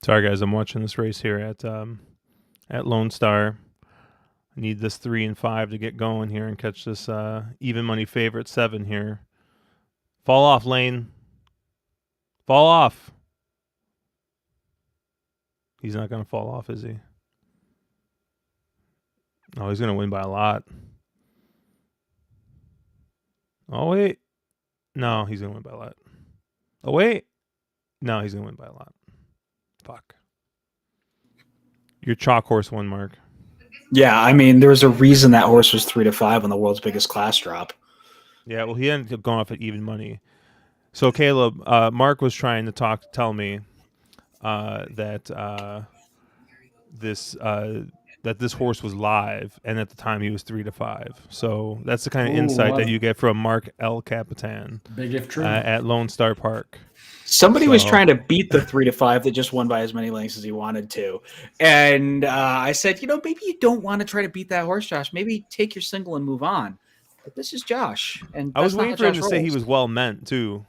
Sorry, guys. I'm watching this race here at Lone Star. I need this 3 and 5 to get going here and catch this even money favorite 7 here. Fall off, Lane. Fall off. He's not going to fall off, is he? Oh, he's going to win by a lot. Oh, wait. No, he's going to win by a lot. Oh, wait. No, he's going to win by a lot. Fuck. Your chalk horse won, Mark. Yeah, I mean, there was a reason that horse was 3 to 5 on the world's biggest class drop. Yeah, well, he ended up going off at even money. So, Caleb, Mark was trying to tell me that this horse was live, and at the time he was 3 to 5. So that's the kind of insight that you get from Mark L. Capitan, big if true, at Lone Star Park. Somebody was trying to beat the 3 to 5 that just won by as many lengths as he wanted to, and I said, maybe you don't want to try to beat that horse, Josh. Maybe take your single and move on. But this is Josh, and I was waiting for him to say he was well meant too.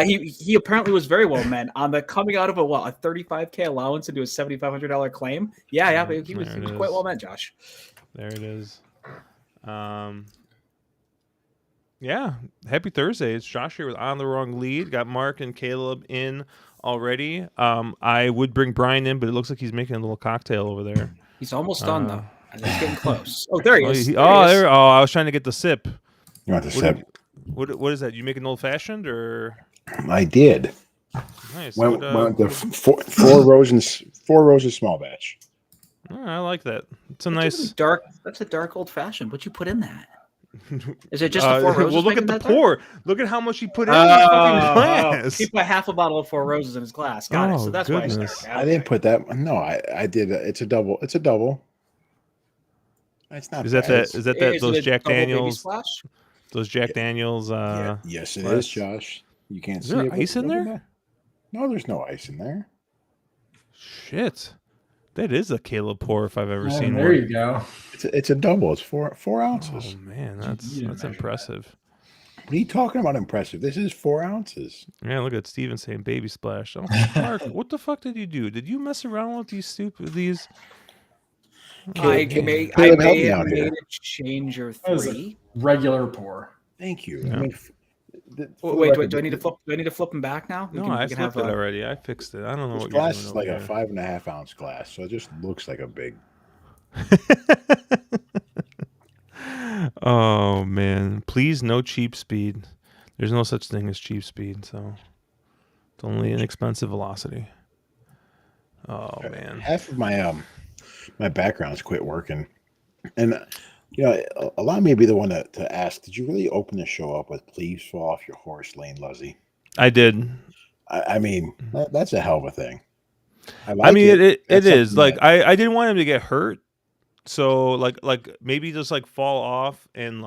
He apparently was very well meant on the coming out of a $35K allowance into a $7,500 claim. Yeah, he was quite well meant, Josh. There it is. Yeah, happy Thursday. It's Josh here with On the Wrong Lead. Got Mark and Caleb in already. I would bring Brian in, but it looks like he's making a little cocktail over there. He's almost done though. He's getting close. Oh, there he is. I was trying to get the sip. You want the sip? What is that? You make an old fashioned or? I did. Nice. Went the four roses small batch. Oh, I like that. It's a nice dark. That's a dark old fashioned. What you put in that? Is it just the 4 roses? Well, look at the pour. Look at how much he put in his fucking glass. He put half a bottle of 4 roses in his glass. Got it. So that's why I didn't put that. No, I did. It's a double. It's a double. It's not. Is that those Jack Daniels? Those Jack Daniels. Yes, it is, Josh. You can't see it. Is there ice in there? No, there's no ice in there. Shit. That is a Caleb pour if I've ever seen one. There you go. It's a double. It's 4 ounces. Oh man, that's impressive. What are you talking about impressive? This is 4 ounces. Yeah, look at Steven saying baby splash. Oh, Mark, what the fuck did you do? Did you mess around with these? I may have made a change or 3. Regular pour. Thank you. Yeah. I mean, wait. Do I need to flip? Do I need to flip them back now? No, I flipped it already. I fixed it. I don't know what glass you're is doing. Like a 5.5 ounce glass, so it just looks like a big. Oh man! Please, no cheap speed. There's no such thing as cheap speed, so it's only inexpensive velocity. Oh man! Half of my background's quit working, and allow me to be the one to ask: did you really open the show up with "Please fall off your horse, Lane Luzzy"? I did. I mean, that's a hell of a thing. I mean, it is like I didn't want him to get hurt, so like maybe just like fall off and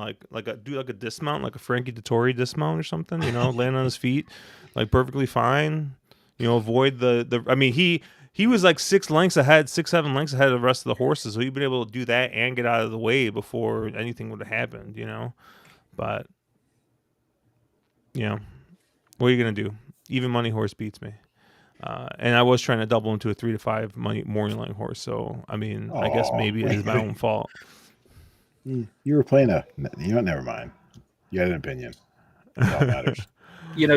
do a dismount, like a Frankie Dettori dismount or something. Land on his feet, like perfectly fine. Avoid the. I mean, he was like 7 lengths ahead of the rest of the horses, so he'd been able to do that and get out of the way before anything would have happened. But what are you gonna do? Even money horse beats me. And I was trying to double into a 3 to 5 morning line horse. So, I mean, I guess maybe it is my own fault. You were playing never mind. You had an opinion. That's all that matters.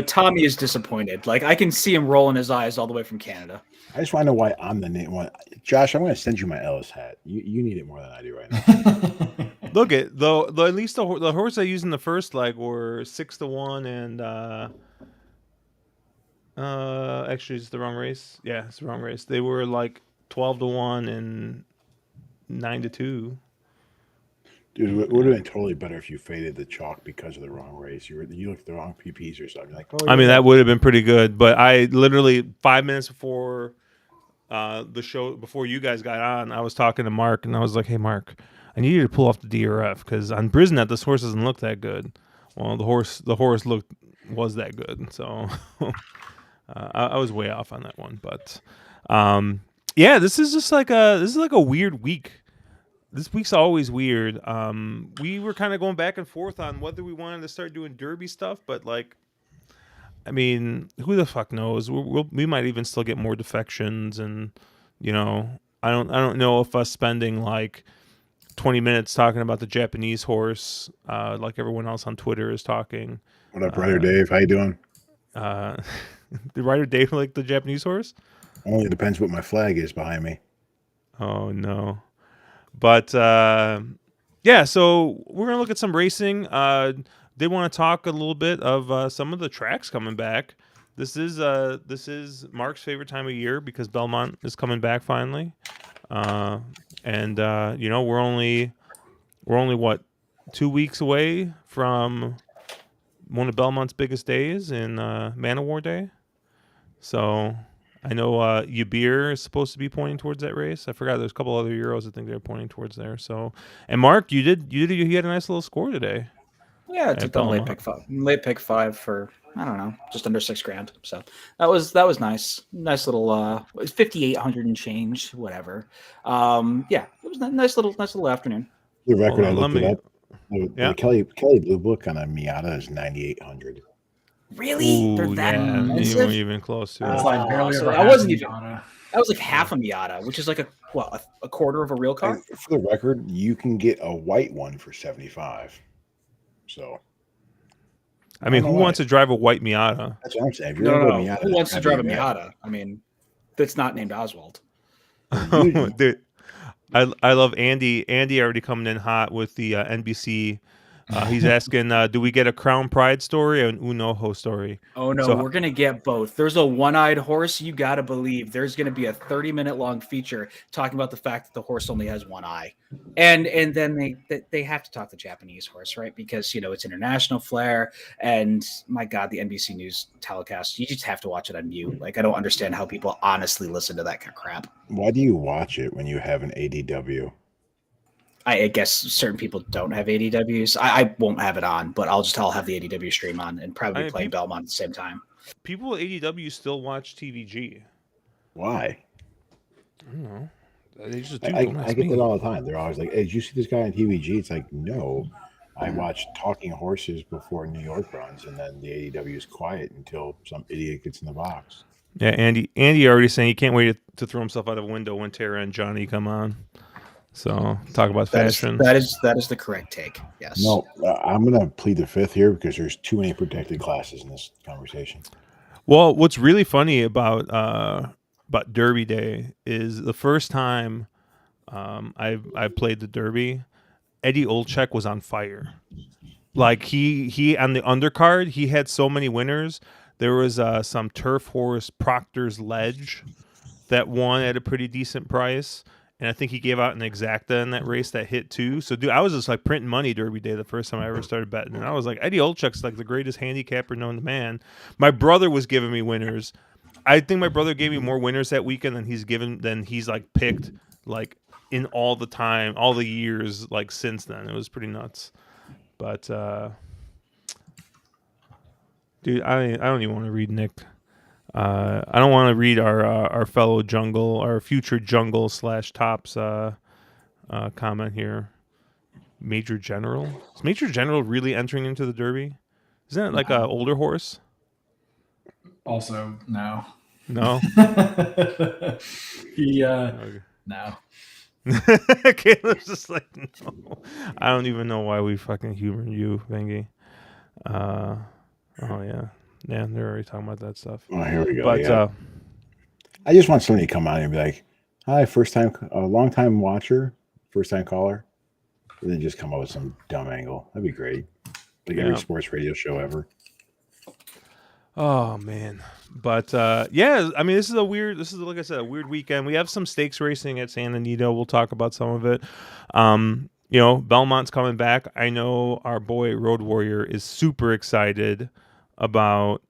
Tommy is disappointed. Like, I can see him rolling his eyes all the way from Canada. I just want to know why I'm the name one. Josh, I'm going to send you my Ellis hat. You need it more than I do right now. Look at at least the horse I used in the first leg were 6 to 1 and actually it's the wrong race. Yeah, it's the wrong race. They were like 12 to 1 and 9 to 2. Dude, it would have been totally better if you faded the chalk because of the wrong race. You looked at the wrong PPs or something. Like, I mean, that would have been pretty good. But I literally 5 minutes before the show before you guys got on, I was talking to Mark, and I was like, "Hey, Mark, I need you to pull off the DRF because on Brisnet this horse doesn't look that good." Well, the horse was that good, so I was way off on that one. But yeah, this is like a weird week. This week's always weird. We were kind of going back and forth on whether we wanted to start doing Derby stuff, but like, I mean, who the fuck knows? We might even still get more defections, and I don't know if us spending like 20 minutes talking about the Japanese horse, like everyone else on Twitter is talking. What up, Rider Dave? How you doing? The Rider Dave like the Japanese horse? Only depends what my flag is behind me. Oh no. But yeah, so we're gonna look at some racing. They want to talk a little bit of some of the tracks coming back. This is Mark's favorite time of year because Belmont is coming back finally, and we're only what 2 weeks away from one of Belmont's biggest days in Man of War Day. So I know Yabir is supposed to be pointing towards that race. I forgot there's a couple other Euros I think they're pointing towards there. So, and Mark, you had a nice little score today. Yeah, I took the late pick five for I don't know, just under $6,000. So that was nice. Nice little it was 5,800 and change, whatever. Yeah, it was a nice little afternoon. The record I looked it up. The Kelly Blue Book on a Miata is 9,800. Really? Ooh, they're that expensive? You weren't even close to it. It's like barely so over I half wasn't a even. Miata. That was like half a Miata, which is like a quarter of a real car. And for the record, you can get a white one for 75. So, I mean, who wants to drive a white Miata? That's what I'm saying. If No. Miata, Who wants to drive a Miata? I mean, that's not named Oswald. Dude, I love Andy. Andy already coming in hot with the NBC. He's asking, do we get a Crown Pride story or an Unoho story? Oh, no, we're going to get both. There's a one-eyed horse. You got to believe there's going to be a 30-minute long feature talking about the fact that the horse only has one eye. And then they have to talk the Japanese horse, right? Because, it's international flair. And, my God, the NBC News telecast, you just have to watch it on mute. Like, I don't understand how people honestly listen to that kind of crap. Why do you watch it when you have an ADW? I guess certain people don't have ADWs. I won't have it on, but I'll have the ADW stream on and probably play Belmont at the same time. People with ADW still watch TVG. Why? I don't know. They just do. I get that all the time. They're always like, "Hey, did you see this guy on TVG?" It's like, no. I watch Talking Horses before New York runs, and then the ADW is quiet until some idiot gets in the box. Yeah, Andy already saying he can't wait to throw himself out of a window when Tara and Johnny come on. So talk about fashion. That is the correct take. Yes. No, I'm going to plead the fifth here because there's too many protected classes in this conversation. Well, what's really funny about Derby Day is the first time I played the Derby, Eddie Olczyk was on fire. Like he on the undercard, he had so many winners. There was some turf horse Proctor's Ledge that won at a pretty decent price. And I think he gave out an exacta in that race that hit too. So, dude, I was just like printing money Derby Day the first time I ever started betting. And I was like, Eddie Olczyk's like the greatest handicapper known to man. My brother was giving me winners. I think my brother gave me more winners that weekend than he's like picked like in all the years like since then. It was pretty nuts. But, dude, I don't even want to read Nick. I don't want to read our fellow jungle, our future jungle / tops comment here. Major General, is Major General really entering into the Derby? Isn't it like an older horse? Also, no. No. No. Caleb's just like, no. I don't even know why we fucking humor you, Vengi. Oh yeah. Yeah, they're already talking about that stuff. Oh, here we go. But yeah. I just want somebody to come on and be like, "Hi, long time watcher, first time caller," and then just come up with some dumb angle. That'd be great. Like every sports radio show ever. Oh man, but yeah, I mean, this is like I said, a weird weekend. We have some stakes racing at Santa Anita. We'll talk about some of it. Belmont's coming back. I know our boy Road Warrior is super excited about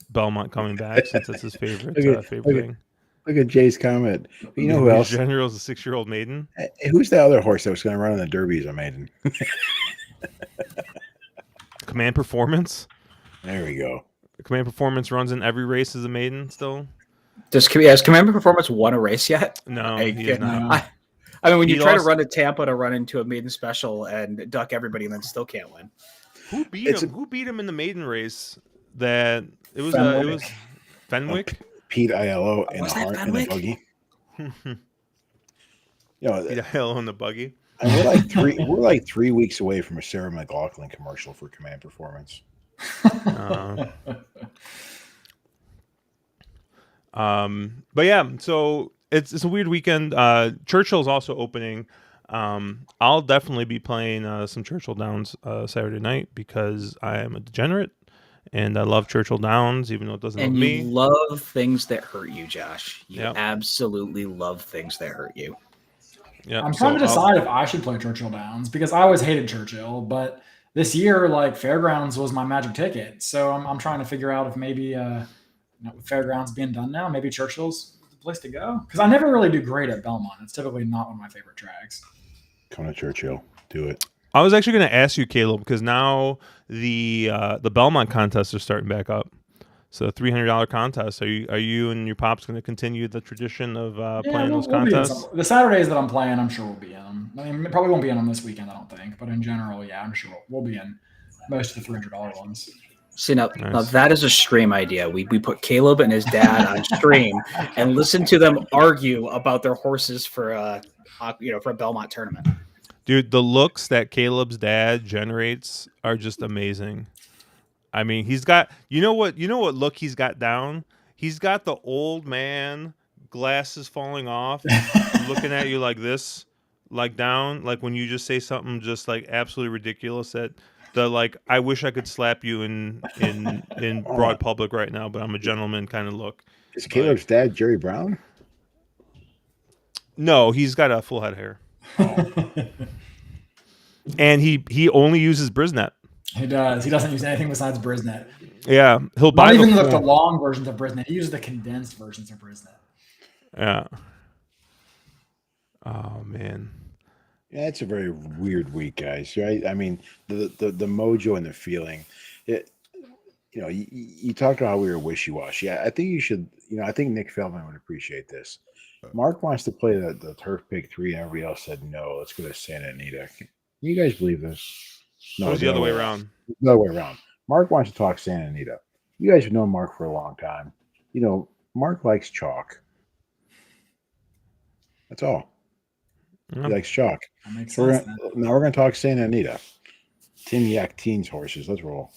Belmont coming back since it's his favorite thing. Look at Jay's comment. You know who else? General is a 6-year-old maiden. Who's the other horse that was going to run in the Derby as a maiden? Command Performance. There we go. Command Performance runs in every race as a maiden still. Has Command Performance won a race yet? No, he has not. I mean, when you try to run to Tampa to run into a maiden special and duck everybody and then still can't win. Who beat him? Who beat him in the maiden race? That it was Fenwick. Pete Aiello in the buggy. Pete Aiello in the buggy. And we're like 3 weeks away from a Sarah McLachlan commercial for Command Performance. But yeah, so it's a weird weekend. Churchill's also opening. I'll definitely be playing some Churchill Downs Saturday night because I am a degenerate and I love Churchill Downs, even though it doesn't love me. And you love things that hurt you, Josh. You absolutely love things that hurt you. Yeah, I'm trying to decide if I should play Churchill Downs because I always hated Churchill, but this year, like Fairgrounds was my magic ticket. So I'm trying to figure out if maybe with Fairgrounds being done now, maybe Churchill's the place to go because I never really do great at Belmont. It's typically not one of my favorite tracks. Come to Churchill, do it. I was actually going to ask you, Caleb, because now the Belmont contests are starting back up. So $300 contest. Are you and your pops going to continue the tradition of playing those contests? The Saturdays that I'm playing, I'm sure we'll be in them. I mean, probably won't be in them this weekend, I don't think. But in general, yeah, I'm sure we'll be in most of the $300 ones. See, now that is a stream idea. We put Caleb and his dad on stream and listen to them argue about their horses for a Belmont tournament. Dude, the looks that Caleb's dad generates are just amazing. I mean, he's got you know what look he's got down? He's got the old man, glasses falling off, looking at you like this, like down, like when you just say something just like absolutely ridiculous that I wish I could slap you in broad public right now, but I'm a gentleman kind of look. Is Caleb's dad Jerry Brown? No, he's got a full head of hair. And he only uses Brisnet. He does. He doesn't use anything besides Brisnet. Yeah, he'll buy not even the long versions of Brisnet. He uses the condensed versions of Brisnet. Yeah. Oh man. Yeah, it's a very weird week, guys. Right? I mean, the mojo and the feeling. You talked about how we were wishy-washy. I think you should. I think Nick Feldman would appreciate this. Mark wants to play the Turf Pick 3, and everybody else said no. Let's go to Santa Anita. Can you guys believe this? No, it was the other way around. The other way around. Mark wants to talk Santa Anita. You guys have known Mark for a long time. Mark likes chalk. That's all. He likes chalk. That makes sense. Now we're going to talk Santa Anita. Tim Yak Teens horses. Let's roll.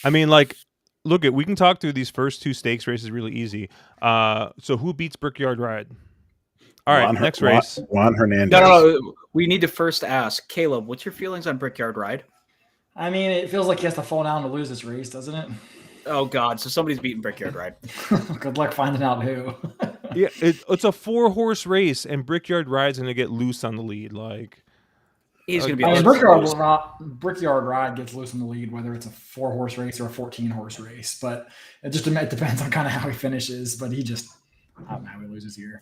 I mean, we can talk through these first two stakes races really easy. So who beats Brickyard Ride? All right, next race. Juan Hernandez. No, we need to first ask Caleb, what's your feelings on Brickyard Ride? I mean, it feels like he has to fall down to lose this race, doesn't it? Oh God! So somebody's beating Brickyard Ride. Good luck finding out who. Yeah, it's a 4-horse race, and Brickyard Ride's going to get loose on the lead. He's going to be. I mean, Brickyard Ride gets loose in the lead, whether it's a 4-horse race or a 14-horse race. But it depends on kind of how he finishes. But I don't know how he loses here.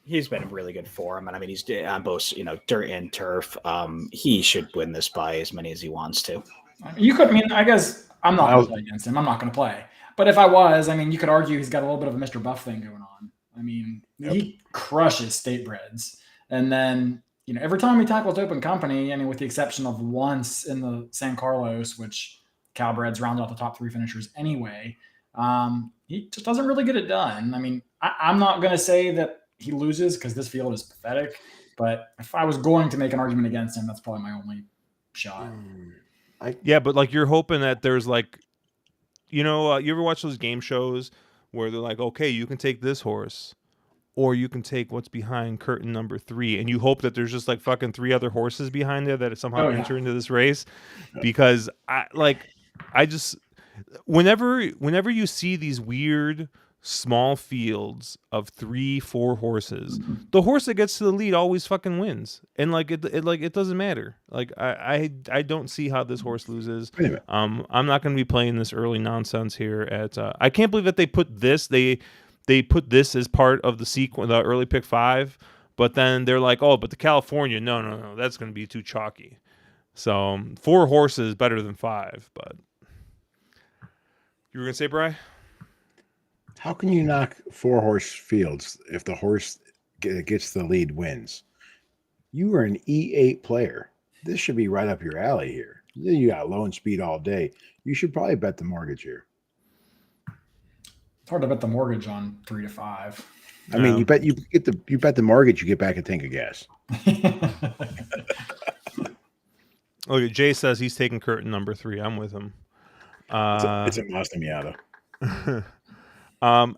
He's been in really good form, and I mean, he's on both, dirt and turf. He should win this by as many as he wants to. You could, I guess I'm not going to play against him. I'm not going to play. But if I was, you could argue he's got a little bit of a Mr. Buff thing going on. He crushes state breds, and then every time he tackles open company, with the exception of once in the San Carlos, which Calbreds rounded out the top 3 finishers anyway, he just doesn't really get it done. I'm not going to say that he loses because this field is pathetic, but if I was going to make an argument against him, that's probably my only shot. But you're hoping that there's you ever watch those game shows where they're like, okay, you can take this horse, or you can take what's behind curtain number 3, and you hope that there's just fucking 3 other horses behind there that somehow enter into this race, because I just whenever you see these weird small fields of 3-4 horses, the horse that gets to the lead always fucking wins, and it doesn't matter. I don't see how this horse loses. I'm not going to be playing this early nonsense here at I can't believe that they put this. They they put this as part of the sequence, the early pick 5, but then they're like, oh, but the California, no, that's going to be too chalky. So 4 horses is better than 5. But you were going to say, Bri? How can you knock 4-horse fields if the horse gets the lead wins? You are an E8 player. This should be right up your alley here. You got lone speed all day. You should probably bet the mortgage here. It's hard to bet the mortgage on 3 to 5. I mean, you bet the mortgage, you get back a tank of gas. Look, Jay says he's taking curtain number 3. I'm with him. It's a Mazda Miata.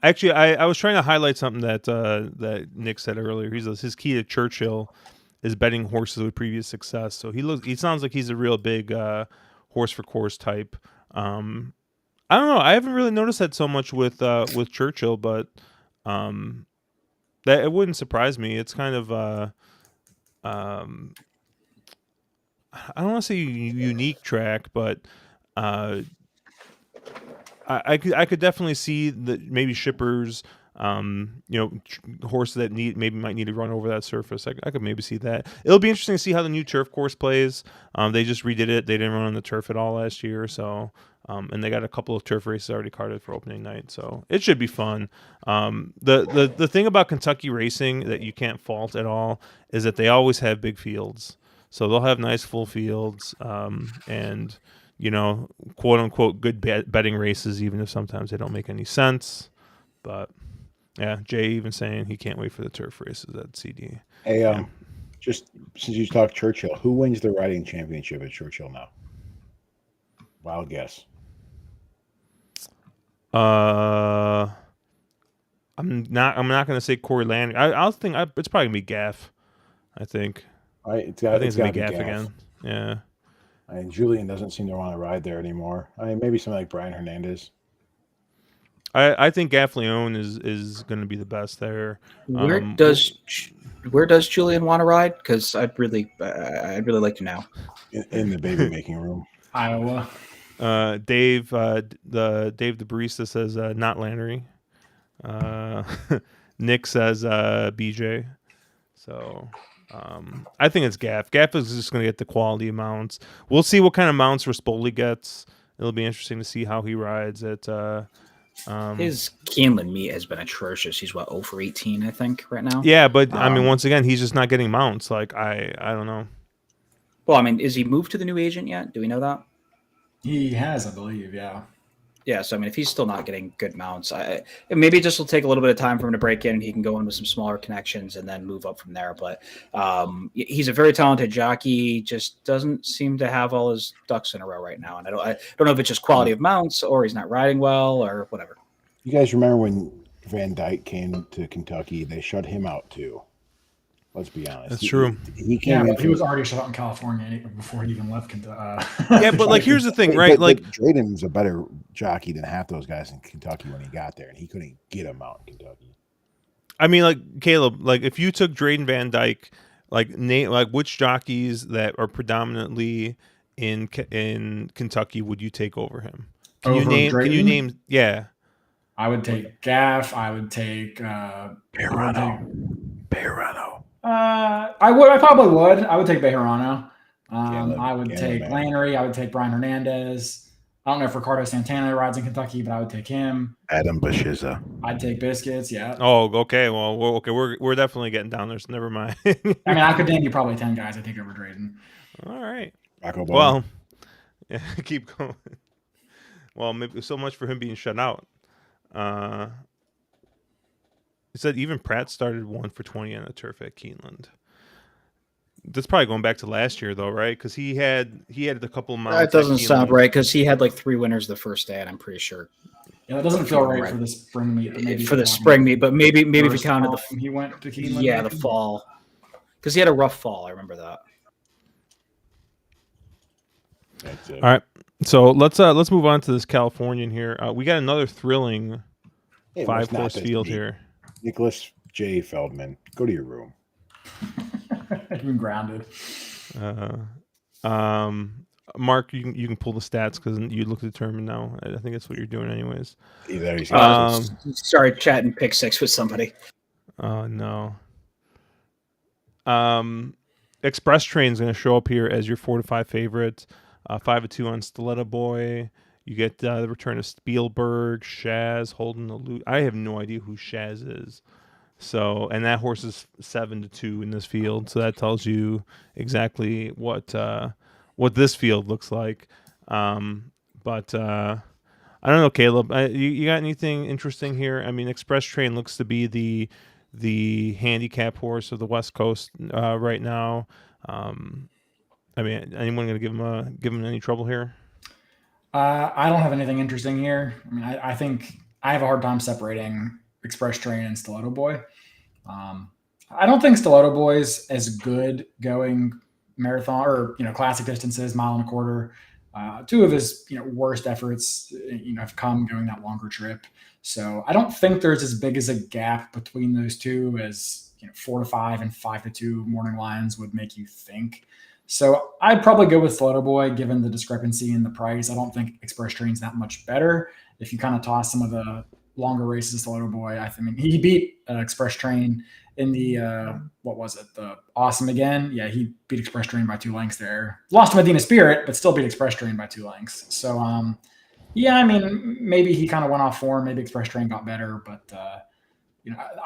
Actually, I was trying to highlight something that Nick said earlier. His key to Churchill is betting horses with previous success. So he sounds like he's a real big horse for course type. I don't know. I haven't really noticed that so much with Churchill, but that it wouldn't surprise me. It's kind of I don't want to say unique track, but I could definitely see that maybe shippers, horses that might need to run over that surface. I could maybe see that. It'll be interesting to see how the new turf course plays. They just redid it. They didn't run on the turf at all last year, so and they got a couple of turf races already carded for opening night, so it should be fun. The thing about Kentucky racing that you can't fault at all is that they always have big fields. So they'll have nice full fields, and quote unquote good betting races, even if sometimes they don't make any sense. But yeah, Jay even saying he can't wait for the turf races at CD. Hey, just since you talked Churchill, who wins the riding championship at Churchill now? Wild guess. I'm not going to say Corey Landry. I'll think it's probably gonna be Gaff. I think. I think it's gonna be Gaff again. Yeah. And Julian doesn't seem to want to ride there anymore. Maybe something like Brian Hernandez. I think Gaff Leone is going to be the best there. Where does Julian want to ride? Because I'd really like to know. In the baby making room, Iowa. Dave the barista says not Landry. Nick says BJ. So. I think it's Gaff. Gaff is just going to get the quality mounts. We'll see what kind of mounts Rispoli gets. It'll be interesting to see how he rides at. His Keeneland meet has been atrocious. He's 0 for 18, I think, right now. Yeah, but I mean, once again, he's just not getting mounts. Like I don't know. Well, I mean, is he moved to the new agent yet? Do we know that? He has, I believe. Yeah. Yeah, so I mean, if he's still not getting good mounts, maybe it just will take a little bit of time for him to break in, and he can go in with some smaller connections and then move up from there. But he's a very talented jockey, just doesn't seem to have all his ducks in a row right now. And I don't know if it's just quality of mounts or he's not riding well or whatever. You guys remember when Van Dyke came to Kentucky? They shut him out too. Let's be honest. That's true. He was already shut out in California before he even left Kentucky. Yeah, but like, here's the thing, right? But Drayden was a better jockey than half those guys in Kentucky when he got there, and he couldn't get him out in Kentucky. I mean, like Caleb, like if you took Drayden Van Dyke, name which jockeys that are predominantly in Kentucky would you take over him? Can you name? Yeah. I would take Gaff. I would take Bejarano. I probably would. I would take Bejarano. I would take Landry. I would take Brian Hernandez. I don't know if Ricardo Santana rides in Kentucky, but I would take him. Adam Bashiza. I'd take Biscuits. Yeah. Oh, okay. Well, we're definitely getting down there, so never mind. I mean, I could name you probably 10 guys I take over Drayden. All right. Well, yeah, keep going. Well, maybe so much for him being shut out. He said even Pratt started 1 for 20 on the turf at Keeneland. That's probably going back to last year, though, right? Because he had a couple of mounts. That doesn't sound right because he had 3 winners the first day, and I'm pretty sure. Yeah, that doesn't feel right for the spring meet. Maybe for the spring meet, but maybe if you counted he went to Keeneland. Yeah, the fall, because he had a rough fall. I remember that. That's it. All right, so let's move on to this Californian here. We got another thrilling 5-course field here. Nicholas J. Feldman, go to your room. You've been grounded. Mark, you can pull the stats because you look determined now. I think that's what you're doing anyways. There he's Sorry, chatting pick six with somebody. Oh no. Express Train's going to show up here as your 4 to 5 favorite. 5-2 on Stiletto Boy. You get the return of Spielberg, Shaz holding the loot. I have no idea who Shaz is. So, and that horse is 7-2 in this field. So that tells you exactly what this field looks like. But I don't know, Caleb. You got anything interesting here? I mean, Express Train looks to be the handicap horse of the West Coast right now. I mean, anyone going to give him any trouble here? I don't have anything interesting here. I mean, I think I have a hard time separating Express Train and Stiletto Boy. I don't think Stiletto Boy's as good going marathon or classic distances, mile and a quarter. Two of his worst efforts have come going that longer trip. So I don't think there's as big as a gap between those two as 4 to 5 and 5 to 2 morning lines would make you think. So I'd probably go with Stiletto Boy given the discrepancy in the price. I don't think Express Train's that much better. If you kind of toss some of the longer races, Stiletto Boy, I mean, he beat Express Train in the what was it, the Awesome again. Yeah, he beat Express Train by 2 lengths there. Lost to Medina Spirit, but still beat Express Train by 2 lengths. So yeah, I mean, maybe he kind of went off form. Maybe Express Train got better, but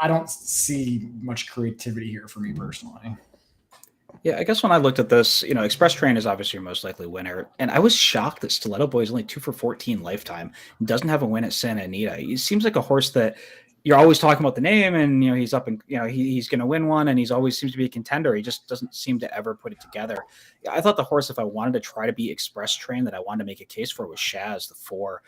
I don't see much creativity here for me personally. Yeah, I guess when I looked at this, Express Train is obviously your most likely winner. And I was shocked that Stiletto Boy is only 2 for 14 lifetime. Doesn't have a win at Santa Anita. He seems like a horse that you're always talking about the name and, he's up and, he's going to win one and he's always seems to be a contender. He just doesn't seem to ever put it together. I thought the horse, if I wanted to try to be Express Train that I wanted to make a case for was Shaz, the 4.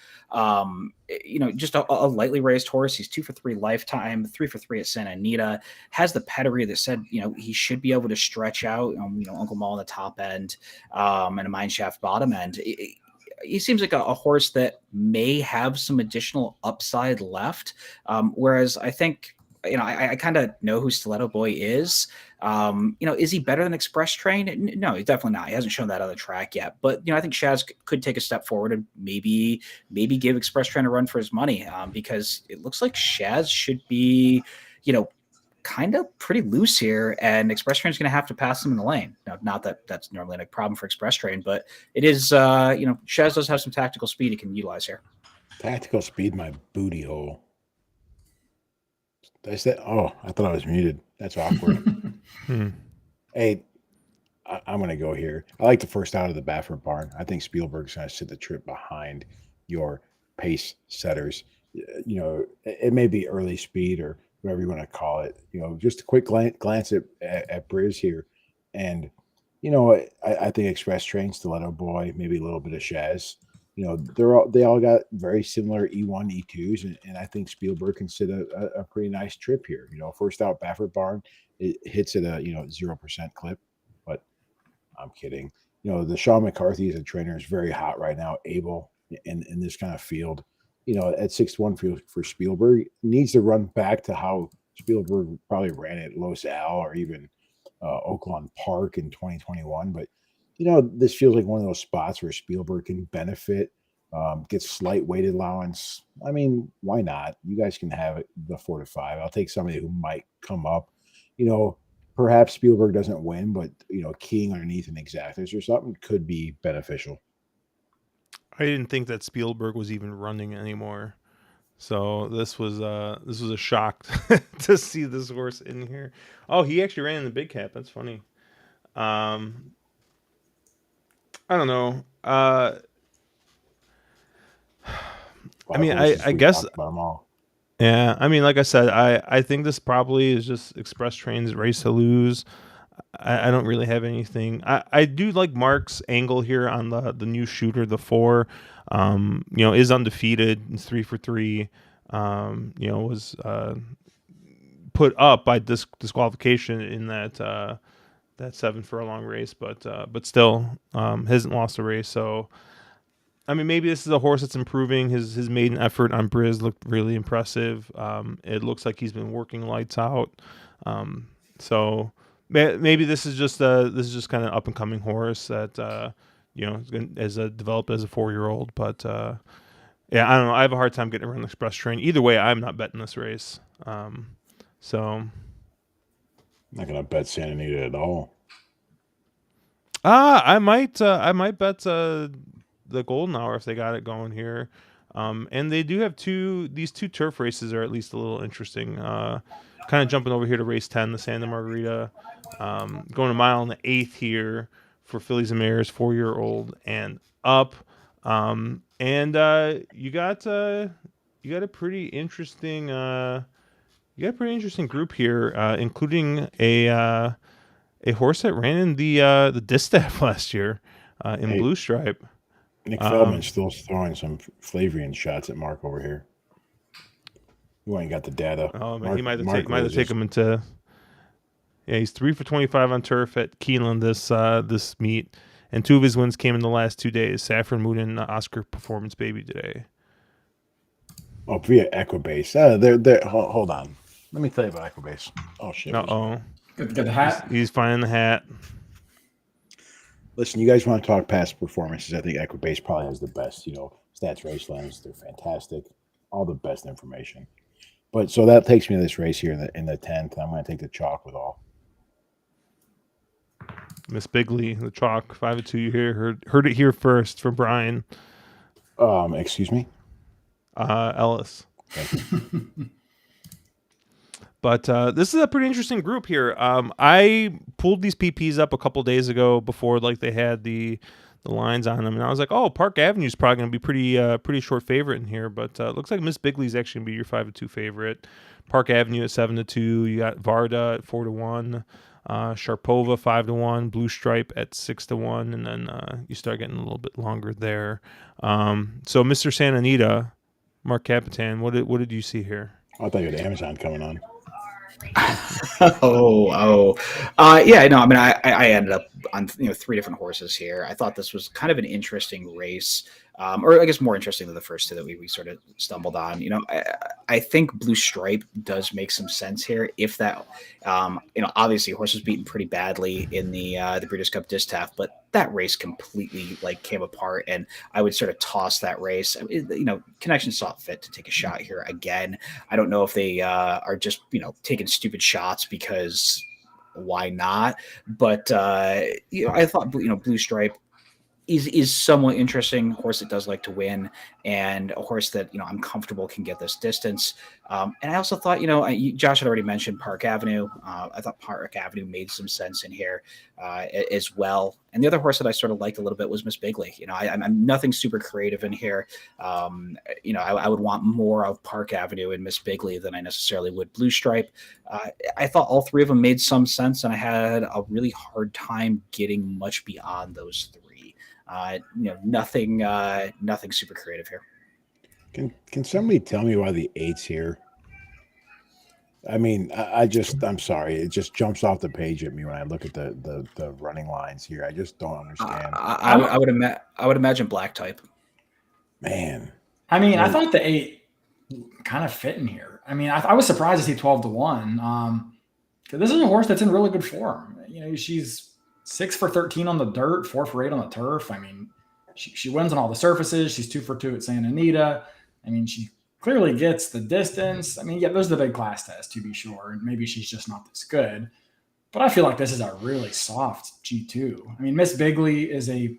Just a lightly raised horse. He's 2 for 3 lifetime, 3 for 3 at Santa Anita, has the pedigree that said, he should be able to stretch out, Uncle Mall on the top end, and a Mine Shaft bottom end. He seems like a horse that may have some additional upside left. Whereas I think, I kind of know who Stiletto Boy is. Is he better than Express Train? No, he's definitely not. He hasn't shown that other track yet. But, I think Shaz could take a step forward and maybe give Express Train a run for his money because it looks like Shaz should be, kind of pretty loose here, and Express Train is going to have to pass him in the lane. Now, not that that's normally a problem for Express Train, but it is, Shaz does have some tactical speed he can utilize here. Tactical speed, my booty hole. Did I say? Oh, I thought I was muted. That's awkward. Hey, I'm going to go here. I like the first out of the Baffert barn. I think Spielberg's going to sit the trip behind your pace setters. It may be early speed or whatever you want to call it, just a quick glance at Briz here. And, I think Express Train, Stiletto Boy, maybe a little bit of Shaz, they all got very similar E1, E2s. And I think Spielberg can sit a pretty nice trip here. First out Baffert barn, it hits at a, 0% clip, but I'm kidding. The Sean McCarthy as a trainer is very hot right now, able in this kind of field. At 6-1 for Spielberg, needs to run back to how Spielberg probably ran at Los Al or even Oaklawn Park in 2021. But, this feels like one of those spots where Spielberg can benefit, get slight weighted allowance. I mean, why not? You guys can have it the 4 to 5. I'll take somebody who might come up. Perhaps Spielberg doesn't win, but, keying underneath an exactas or something could be beneficial. I didn't think that Spielberg was even running anymore, so this was a shock to see this horse in here. Oh, he actually ran in the big cap. That's funny. I don't know. I mean, I guess. Yeah, I mean, like I said, I think this probably is just Express Train's race to lose. I don't really have anything. I do like Mark's angle here on the new shooter, the 4. Is undefeated. It's 3 for 3. Was put up by disqualification in that 7 furlong race, but still hasn't lost a race. So, I mean, maybe this is a horse that's improving. His maiden effort on Briz looked really impressive. It looks like he's been working lights out. So maybe this is just kind of up and coming horse that as developed as a 4-year-old. But yeah, I don't know. I have a hard time getting around the express train. Either way, I'm not betting this race. So not gonna bet Santa Anita at all. I might bet the Golden Hour if they got it going here. And they do have these two turf races are at least a little interesting. Kind of jumping over here to race 10, the Santa Margarita, going a mile and the 8th here for fillies and mares, 4-year-old and up. And you got a pretty interesting group here, including a horse that ran in the distaff last year in Blue Stripe. Nick Feldman's still throwing some Flavian shots at Mark over here. You ain't got the data. Oh man, he might have taken him into. Yeah, he's 3 for 25 on turf at Keeneland this meet, and 2 of his wins came in the last 2 days. Saffron Moon and Oscar Performance Baby today. Oh, via Equibase. They're hold on. Let me tell you about Equibase. Oh shit. Uh-oh. Get the hat. He's finding the hat. Listen, you guys want to talk past performances? I think Equibase probably has the best, stats race lens. They're fantastic. All the best information. But so that takes me to this race here in the 10th. I'm going to take the chalk with all. Miss Bigley, the chalk, 5-2. You heard it here first from Brian. Excuse me? Ellis. But this is a pretty interesting group here. I pulled these PPs up a couple days ago before they had the lines on them, and I was like, "Oh, Park Avenue is probably going to be pretty short favorite in here." But it looks like Miss Bigley's actually going to be your 5-2 favorite. Park Avenue at 7-2. You got Varda at 4-1. Sharpova 5-1. Blue Stripe at 6-1, and then you start getting a little bit longer there. So Mr. Santa Anita, Mark Capitan, what did you see here? I thought you had Amazon coming on. Yeah, no. I mean, I ended up on 3 different horses here. I thought this was kind of an interesting race, or I guess more interesting than the first 2 that we sort of stumbled on. I think Blue Stripe does make some sense here. If that, obviously horse was beaten pretty badly in the Breeders' Cup Distaff, but that race completely came apart, and I would sort of toss that race. Connection saw fit to take a shot here again. I don't know if they are just taking stupid shots because why not? But I thought Blue Stripe is somewhat interesting. Horse that does like to win, and a horse that I'm comfortable can get this distance. And I also thought Josh had already mentioned Park Avenue. I thought Park Avenue made some sense in here as well. And the other horse that I sort of liked a little bit was Miss Bigley. I'm nothing super creative in here. I would want more of Park Avenue and Miss Bigley than I necessarily would Blue Stripe. I thought all 3 of them made some sense, and I had a really hard time getting much beyond those 3. Nothing super creative here. Can somebody tell me why the 8's here? I mean, I'm sorry. It just jumps off the page at me when I look at the running lines here. I just don't understand. I would imagine black type. Man. I mean, I thought the 8 kind of fit in here. I mean, I was surprised to see 12-1. This is a horse that's in really good form. She's 6 for 13 on the dirt, 4 for 8 on the turf. I mean, she wins on all the surfaces. She's 2 for 2 at Santa Anita. I mean, she clearly gets the distance. I mean, yeah, those are the big class tests, to be sure. And maybe she's just not this good. But I feel like this is a really soft G2. I mean, Miss Bigley is a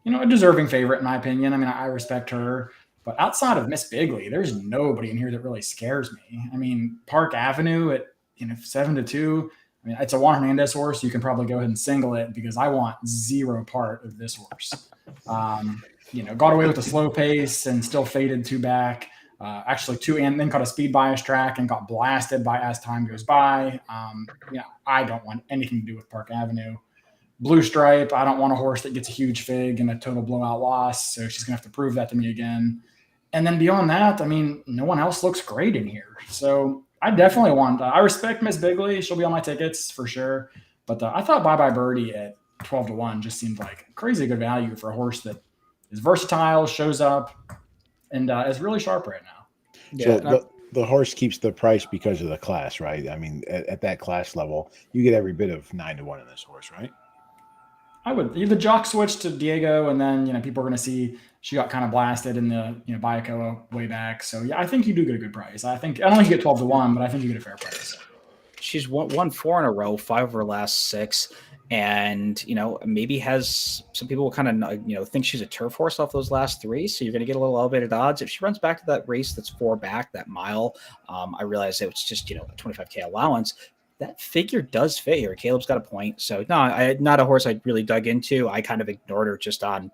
deserving favorite, in my opinion. I mean, I respect her. But outside of Miss Bigley, there's nobody in here that really scares me. I mean, Park Avenue at 7-2. I mean, it's a Juan Hernandez horse. You can probably go ahead and single it because I want 0 part of this horse. Got away with a slow pace and still faded 2 back. Actually 2 and then caught a speed bias track and got blasted by as time goes by. I don't want anything to do with Park Avenue. Blue Stripe, I don't want a horse that gets a huge fig and a total blowout loss. So she's going to have to prove that to me again. And then beyond that, I mean, no one else looks great in here. So I definitely want. I respect Miss Bigley. She'll be on my tickets for sure. But I thought Bye Bye Birdie at 12-1 just seemed like crazy good value for a horse that is versatile, shows up, and is really sharp right now. Yeah, so the horse keeps the price because of the class, right? I mean, at that class level, you get every bit of 9-1 in this horse, right? I would. The jock switched to Diego, and then people are going to see she got kind of blasted in the Bayakoa way back. So yeah, I think you do get a good price. I don't think you get 12-1, but I think you get a fair price. She's won 4 in a row, 5 of her last 6, and maybe has some people will kind of think she's a turf horse off those last 3. So you're going to get a little elevated odds if she runs back to that race that's 4 back, that mile. I realize it was just a 25K allowance. That figure does fit here. Caleb's got a point. So no, not a horse I really dug into. I kind of ignored her just on.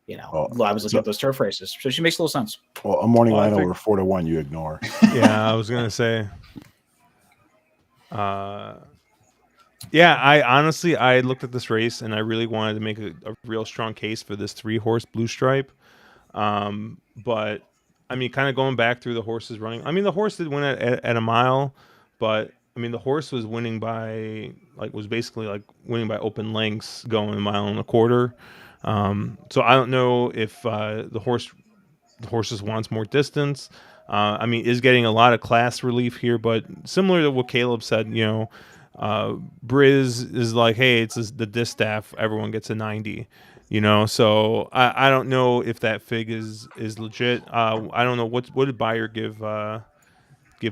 I was looking at those turf races, so she makes a little sense. Well, a morning line over 4-1, you ignore. Yeah, I was gonna say. Yeah, I looked at this race and I really wanted to make a real strong case for this 3-horse Blue Stripe. But I mean, kind of going back through the horses running. I mean, the horse did win at a mile, but I mean, the horse was winning by basically winning by open lengths, going a mile and a quarter. So I don't know if the horses wants more distance. I mean, is getting a lot of class relief here, but similar to what Caleb said, Briz is like, hey, it's the distaff, everyone gets a 90, so I don't know if that fig is legit. I don't know what did Bayer give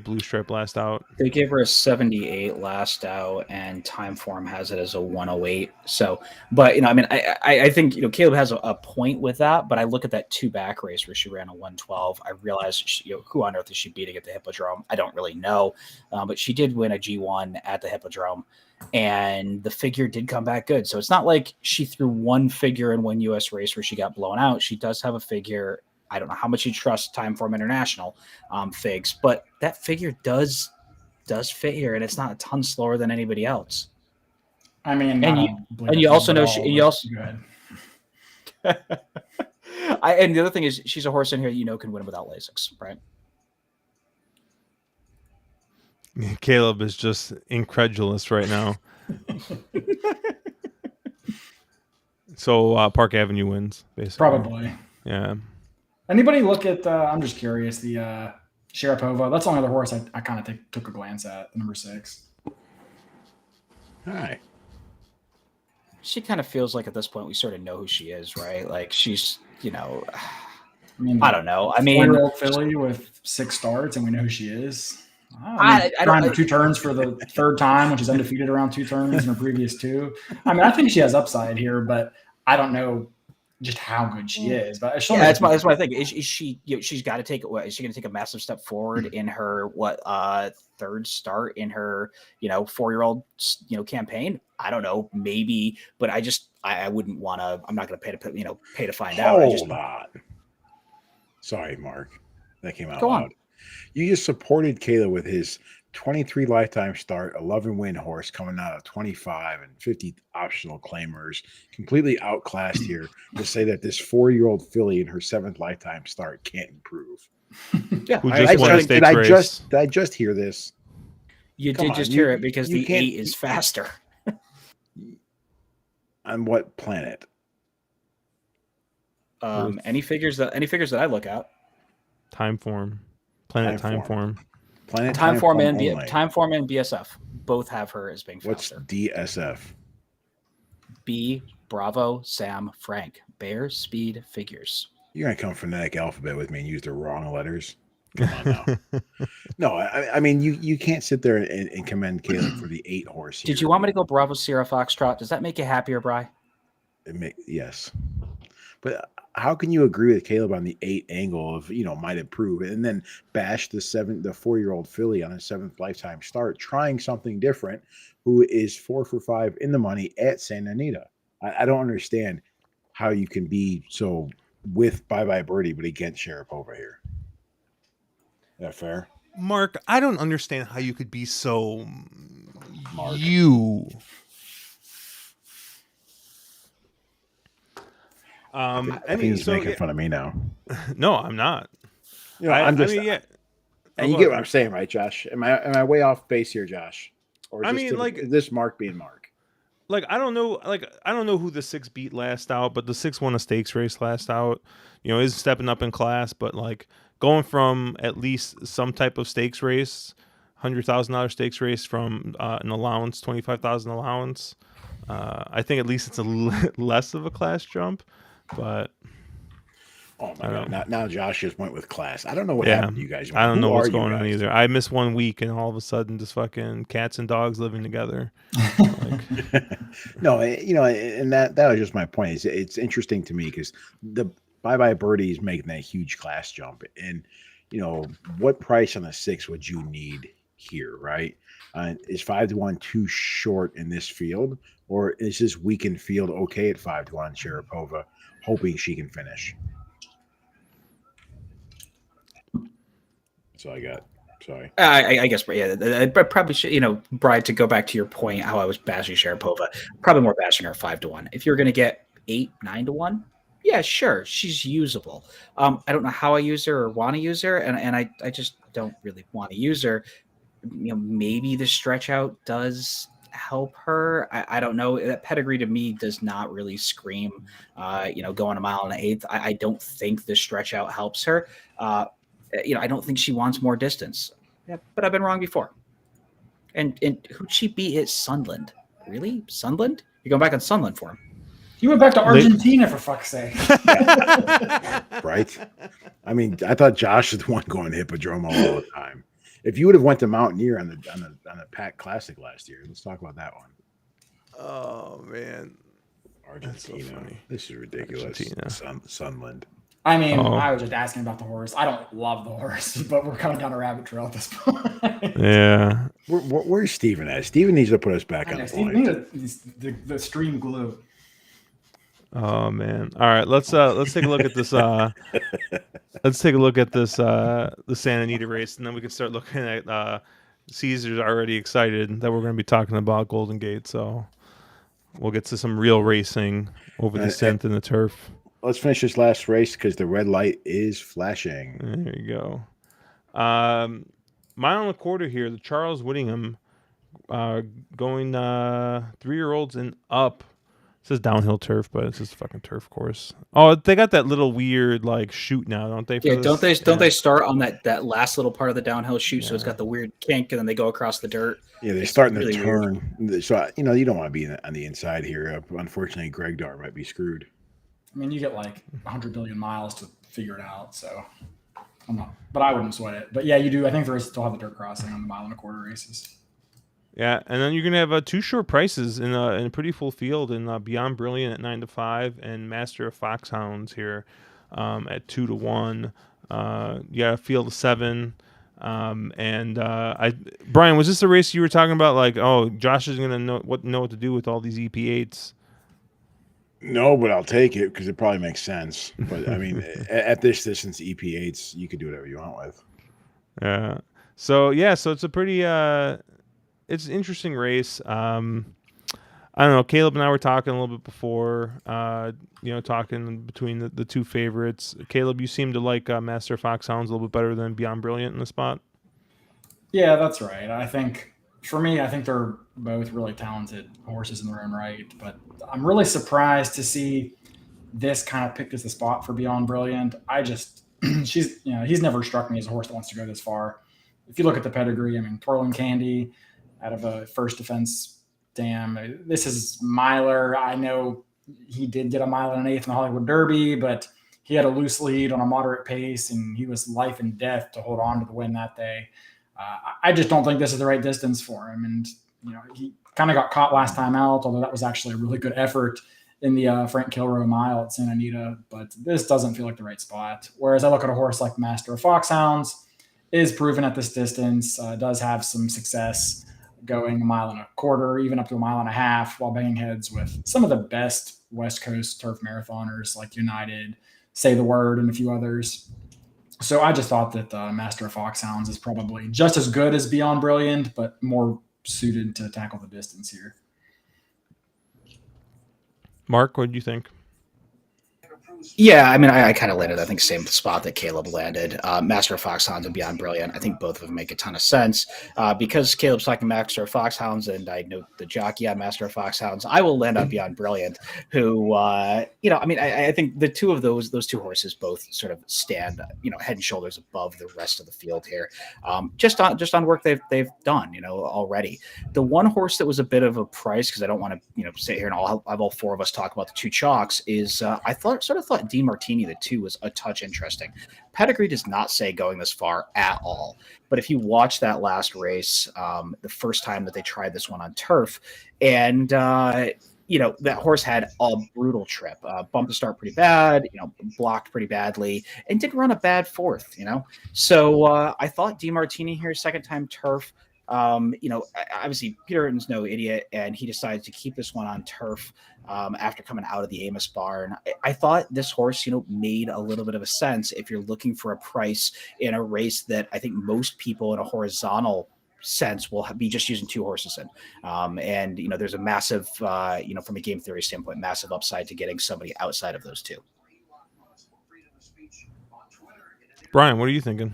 Blue Stripe last out. They gave her a 78 last out, and Timeform has it as a 108. So, but I think Caleb has a point with that. But I look at that 2 back race where she ran a 112. I realized who on earth is she beating at the Hippodrome? I don't really know, but she did win a G1 at the Hippodrome, and the figure did come back good. So it's not like she threw one figure in one U.S. race where she got blown out. She does have a figure. I don't know how much you trust Timeform International figs, but that figure does fit here, and it's not a ton slower than anybody else. I mean, and you also know and the other thing is she's a horse in here can win without Lasix, right? Caleb is just incredulous right now. So Park Avenue wins, basically. Probably. Yeah. Anybody look at? I'm just curious. The Sharapova. That's the only other horse I kind of took a glance at. Number 6. Hi. She kind of feels like at this point we sort of know who she is, right? Like she's, I don't know. I mean, 4-year-old filly with 6 starts, and we know who she is. I don't 2 turns for the 3rd time, which is undefeated around 2 turns in her previous 2. I mean, I think she has upside here, but I don't know just how good she is. But that's my thing. Is she? She's got to take. What is she going to take a massive step forward in her 3rd start in her 4-year-old campaign? I don't know, maybe, but I wouldn't want to. I'm not going to pay to find out. Hold on. Sorry, Mark. That came out Go loud. on. You just supported Caleb with his 23 lifetime start, 11 win horse coming out of 25 and 50 optional claimers, completely outclassed here to say that this 4-year-old filly in her 7th lifetime start can't improve. Yeah, who just won a stakes race. Did I just hear this? You did just hear it because the 8 is faster. On what planet? Any figures that I look at. Timeform. Planet Timeform. Planet Timeform and BSF both have her as being faster. What's DSF? B, Bravo, Sam, Frank. Bear Speed Figures. You're going to come phonetic alphabet with me and use the wrong letters? Come on now. No, I mean, you can't sit there and commend Caleb for the 8 horse here. Did you want me to go Bravo, Sierra, Foxtrot? Does that make you happier, Bri? Yes. But how can you agree with Caleb on the 8 angle of, might improve, and then bash the 4-year-old filly on a 7th lifetime start, trying something different, who is 4 for 5 in the money at Santa Anita? I don't understand how you can be so with Bye Bye Birdie, but against Sharapova here. Is that fair? Mark, I don't understand how you could be so Mark. I think he's making fun of me now. No, I'm not. I'm just. And you get what I'm saying, right, Josh? Am I way off base here, Josh? Or is this Mark being Mark? I don't know. I don't know who the 6 beat last out, but the 6 won a stakes race last out. Is stepping up in class, but going from at least some type of stakes race, $100,000 stakes race from an allowance, $25,000 allowance, I think at least it's a less of a class jump, but oh my god! Now Josh just went with class. I don't know what yeah, happened to you guys. I don't Who know what's are you going on guys? either. I missed 1 week, and all of a sudden, just fucking cats and dogs living together. Like, No, and that was just my point. It's interesting to me because the Bye Bye Birdie is making that huge class jump, and what price on a 6 would you need here, right? Is 5-1 too short in this field, or is this weakened field okay at 5-1 Sharapova, hoping she can finish? That's all I got. Sorry. I guess, but yeah, but probably should, Bride, to go back to your point, how I was bashing Sharapova, probably more bashing her 5-1. If you're going to get 8, 9-1, yeah, sure, she's usable. I don't know how I use her or want to use her, and I just don't really want to use her. Maybe the stretch out does help her. I don't know. That pedigree to me does not really scream, going a mile and an eighth. I don't think the stretch out helps her. I don't think she wants more distance. Yeah, but I've been wrong before. And who'd she beat at Sunland? Really? Sunland? You're going back on Sunland for him. He went back to Argentina, for fuck's sake. Right? I mean, I thought Josh was the one going to Hippodromo all the time. If you would have went to Mountaineer on the Pac Classic last year, let's talk about that one. oh man, Argentina. So funny. This is ridiculous. Sunland. I mean, I was just asking about the horse. I don't love the horse, but we're coming down a rabbit trail at this point. Yeah. Where's Steven at? Steven needs to put us back on the point. The stream glue. Oh man. All right, let's take a look at this let's take a look at this the Santa Anita race, and then we can start looking at Caesar's already excited that we're going to be talking about Golden Gate, so we'll get to some real racing over the scent and the turf. Let's finish this last race because the red light is flashing. There you go. Mile and a quarter here. The Charles Whittingham going 3-year-olds and up. It says downhill turf, but it's just a fucking turf course. Oh, they got that little weird chute now, don't they? Yeah, don't they start on that last little part of the downhill chute? Yeah. So it's got the weird kink, and then they go across the dirt. Yeah, they start in the turn. Weird. So you don't want to be on the inside here. Unfortunately, Greg Dar might be screwed. I mean, you get 100 billion miles to figure it out, so I'm not. But I wouldn't sweat it. But yeah, you do. I think there is still have the dirt crossing on the mile and a quarter races. Yeah, and then you're gonna have 2 short prices in a pretty full field in Beyond Brilliant at 9-5 and Master of Foxhounds here at 2-1. You got a field of 7. Brian, was this the race you were talking about? Josh is gonna know what to do with all these EP8s? No, but I'll take it because it probably makes sense. But I mean, at this distance, EP8s, you could do whatever you want with. Yeah. So it's a pretty it's an interesting race. I don't know. Caleb and I were talking a little bit before, talking between the 2 favorites. Caleb, you seem to like Master Foxhounds a little bit better than Beyond Brilliant in the spot. Yeah, that's right. I think they're both really talented horses in their own right, but I'm really surprised to see this kind of picked as the spot for Beyond Brilliant. He's never struck me as a horse that wants to go this far. If you look at the pedigree, I mean, Twirling Candy out of a First Defense Dam. This is miler. I know he did get a mile and an eighth in the Hollywood Derby, but he had a loose lead on a moderate pace, and he was life and death to hold on to the win that day. I just don't think this is the right distance for him. And, he kind of got caught last time out, although that was actually a really good effort in the Frank Kilroe mile at Santa Anita. But this doesn't feel like the right spot. Whereas I look at a horse like Master of Foxhounds, is proven at this distance, does have some success going a mile and a quarter, even up to a mile and a half, while banging heads with some of the best West Coast turf marathoners like United, Say the Word, and a few others. So I just thought that Master of Foxhounds is probably just as good as Beyond Brilliant, but more suited to tackle the distance here. Mark, what do you think? Yeah, I mean, I kind of landed, I think, same spot that Caleb landed. Master of Foxhounds and Beyond Brilliant. I think both of them make a ton of sense. Because Caleb's talking Master of Foxhounds, and I know the jockey on Master of Foxhounds, I will land on Beyond Brilliant, who, I mean, I think the two of those two horses both sort of stand, head and shoulders above the rest of the field here, just on work they've done, already. The one horse that was a bit of a price, because I don't want to, sit here and have all four of us talk about the two chalks, is I thought Di Martini, the 2, was a touch interesting. Pedigree does not say going this far at all. But if you watch that last race, the first time that they tried this one on turf, and that horse had a brutal trip, bumped the start pretty bad, blocked pretty badly, and did run a bad fourth, So I thought Di Martini here, second time turf. Obviously Peter Hutton's no idiot, and he decided to keep this one on turf after coming out of the Amos barn. I thought this horse, made a little bit of a sense if you're looking for a price in a race that I think most people in a horizontal sense will be just using 2 horses in. And there's a massive, from a game theory standpoint, massive upside to getting somebody outside of those 2. Brian, what are you thinking?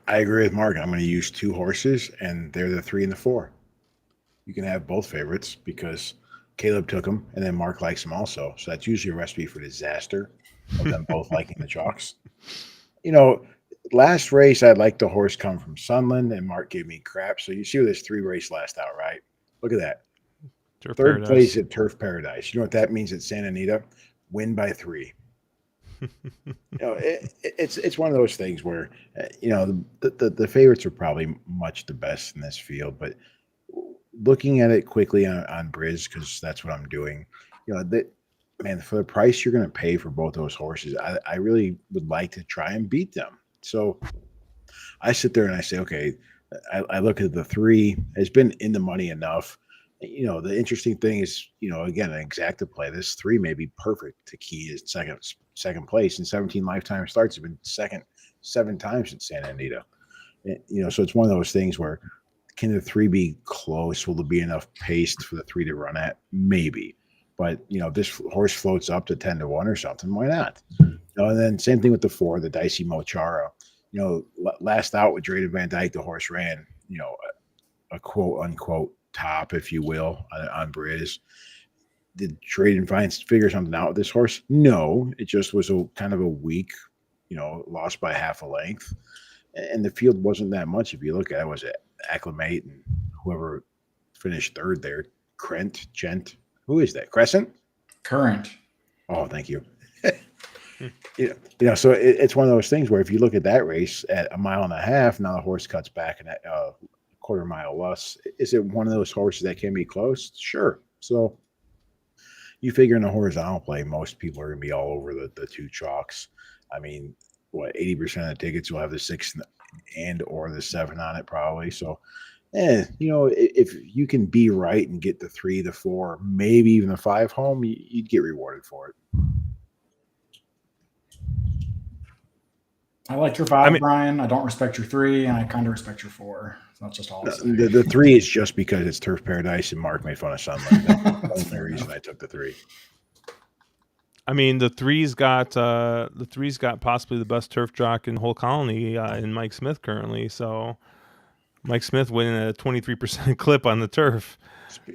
I agree with Mark. I'm going to use 2 horses, and they're the 3 and the 4. You can have both favorites because Caleb took them, and then Mark likes them also. So that's usually a recipe for disaster of them both liking the chalks. Last race, I liked the horse come from Sunland, and Mark gave me crap. So you see this 3 race last out, right? Look at that. Turf Third Paradise. place at Turf Paradise. You know what that means at Santa Anita? Win by 3. It's one of those things where the favorites are probably much the best in this field, but looking at it quickly on Briz, because that's what I'm doing, for the price you're going to pay for both those horses, I really would like to try and beat them. So I sit there and I say, okay, I look at the 3 has been in the money enough. The interesting thing is, again, an exacta play. This 3 may be perfect to key is second place, and 17 lifetime starts have been second 7 times at Santa Anita. So it's one of those things where can the 3 be close? Will there be enough pace for the 3 to run at? Maybe. But, if this horse floats up to 10 to 1 or something, why not? And then same thing with the 4, the Dicey Mochara. Last out with Drayden Van Dyke, the horse ran, a quote unquote top, if you will, on Briz. Did Drayden figure something out with this horse? No, it just was a kind of a weak, lost by half a length. And the field wasn't that much. If you look at it, was it Acclimate and whoever finished third there, Gent. Who is that? Crescent? Current. Oh, thank you. So it's one of those things where if you look at that race at 1.5 miles, now the horse cuts back and a quarter mile less. Is it one of those horses that can be close? Sure. So you figure in a horizontal play, most people are going to be all over the 2 chalks. I mean, 80% of the tickets will have the 6 and or the 7 on it probably. So, if you can be right and get the 3, the 4, maybe even the 5 home, you'd get rewarded for it. I like your 5, Brian. I don't respect your 3, and I kind of respect your 4. So that's just all. The 3 is just because it's Turf Paradise and Mark made fun of Sunland. That's the only reason I took the 3. I mean, the 3's got possibly the best turf jock in the whole colony in Mike Smith currently. So Mike Smith winning at a 23% clip on the turf.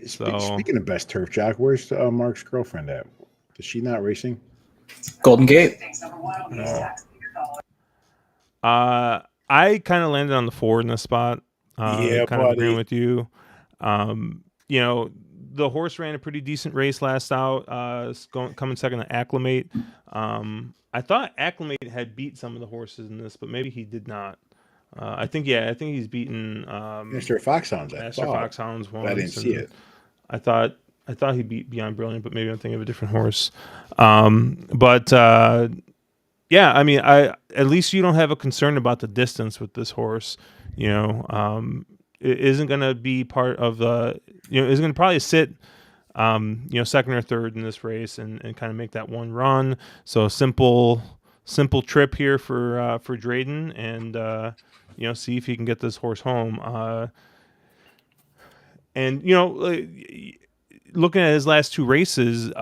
Speaking of best turf jock, where's Mark's girlfriend at? Is she not racing? Golden Gate. No. I kind of landed on the 4 in this spot. Yeah, kind of agreeing with you. The horse ran a pretty decent race last out, coming second to Acclimate. I thought Acclimate had beat some of the horses in this, but maybe he did not. I think he's beaten Mr. Foxhounds. Master Foxhounds once. I didn't see it. I thought he beat Beyond Brilliant, but maybe I'm thinking of a different horse. Yeah, I mean, at least you don't have a concern about the distance with this horse. It isn't going to be part of the. Is going to probably sit, second or third in this race and kind of make that one run. So simple trip here for Drayden, and see if he can get this horse home. And looking at his last 2 races,